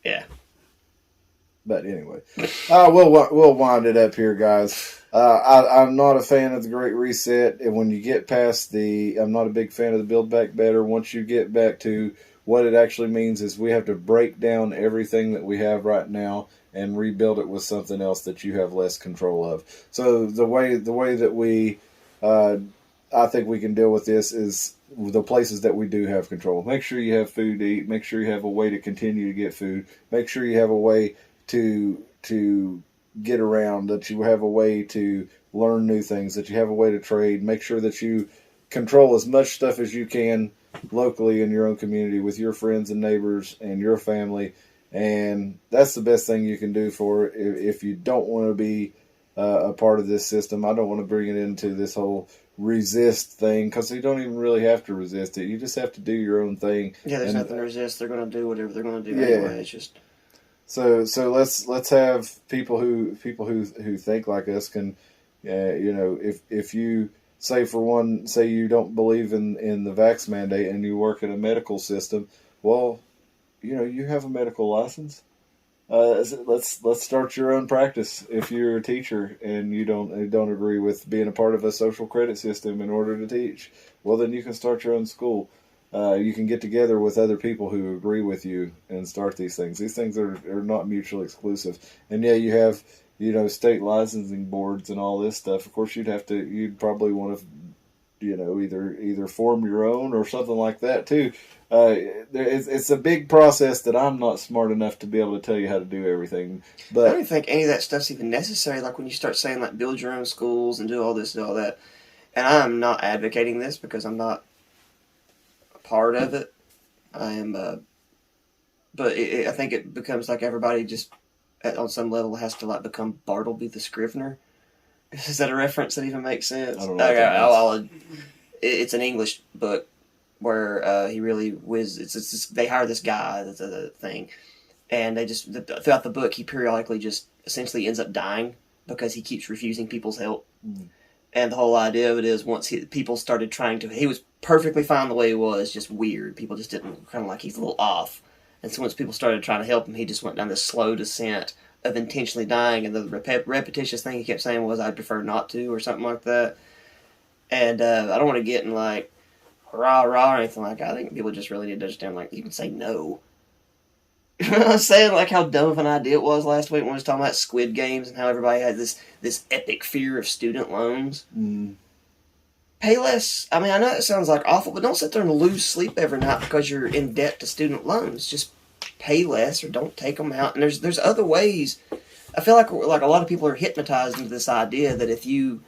yeah. But anyway, we'll wind it up here, guys. I'm not a fan of the Great Reset, and when you get past I'm not a big fan of the Build Back Better. Once you get back to what it actually means is we have to break down everything that we have right now and rebuild it with something else that you have less control of. So the way that we, I think we can deal with this is the places that we do have control. Make sure you have food to eat. Make sure you have a way to continue to get food. Make sure you have a way to get around, that you have a way to learn new things, that you have a way to trade. Make sure that you control as much stuff as you can locally in your own community with your friends and neighbors and your family. And that's the best thing you can do for if you don't want to be a part of this system. I don't want to bring it into this whole resist thing, because you don't even really have to resist it. You just have to do your own thing. Yeah, there's nothing to resist. They're going to do whatever they're going to do anyway. It's just... So let's have people who think like us can, if you say you don't believe in the vax mandate and you work in a medical system, well, you have a medical license. Let's start your own practice. If you're a teacher and you don't agree with being a part of a social credit system in order to teach, well, then you can start your own school. You can get together with other people who agree with you and start these things. These things are not mutually exclusive. And yeah, you have, state licensing boards and all this stuff. Of course, you'd probably want to, either form your own or something like that too. It's a big process that I'm not smart enough to be able to tell you how to do everything. But I don't even think any of that stuff's even necessary. Like when you start saying like build your own schools and do all this and all that. And I'm not advocating this because I'm not part of it. I am, but I think it becomes like everybody just on some level has to like become Bartleby the Scrivener. Is that a reference that even makes sense? I don't know. It's an English book where he really they hire this guy that's a thing, and they just throughout the book he periodically just essentially ends up dying because he keeps refusing people's help. And the whole idea of it is once people started trying to... He was perfectly fine the way he was, just weird. People just didn't... Kind of like he's a little off. And so once people started trying to help him, he just went down this slow descent of intentionally dying. And the repetitious thing he kept saying was, I'd prefer not to, or something like that. And I don't want to get in like, rah-rah or anything like that. I think people just really need to understand, like, you can say no. You know what I'm saying? Like how dumb of an idea it was last week when we was talking about Squid Games and how everybody had this epic fear of student loans. Pay less. I mean, I know that sounds like awful, but don't sit there and lose sleep every night because you're in debt to student loans. Just pay less or don't take them out. And there's other ways. I feel like a lot of people are hypnotized into this idea that if you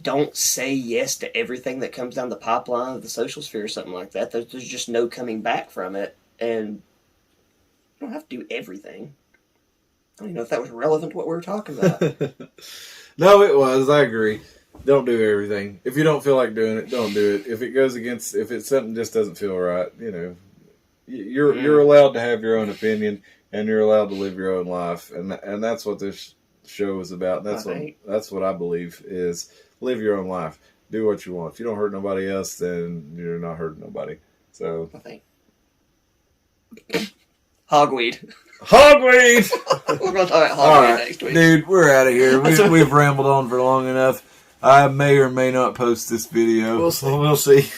don't say yes to everything that comes down the pipeline of the social sphere or something like that, there's just no coming back from it. And you don't have to do everything. I don't even know if that was relevant to what we were talking about. No, it was. I agree. Don't do everything. If you don't feel like doing it, don't do it. If it goes against, if it's something just doesn't feel right, you're allowed to have your own opinion and you're allowed to live your own life, and that's what this show is about. That's what I believe is live your own life. Do what you want. If you don't hurt nobody else, then you're not hurting nobody. So I think hogweed. Hogweed! We're going to talk about All Hogweed right, next week. dude, we're out of here. We've rambled on for long enough. I may or may not post this video. We'll see.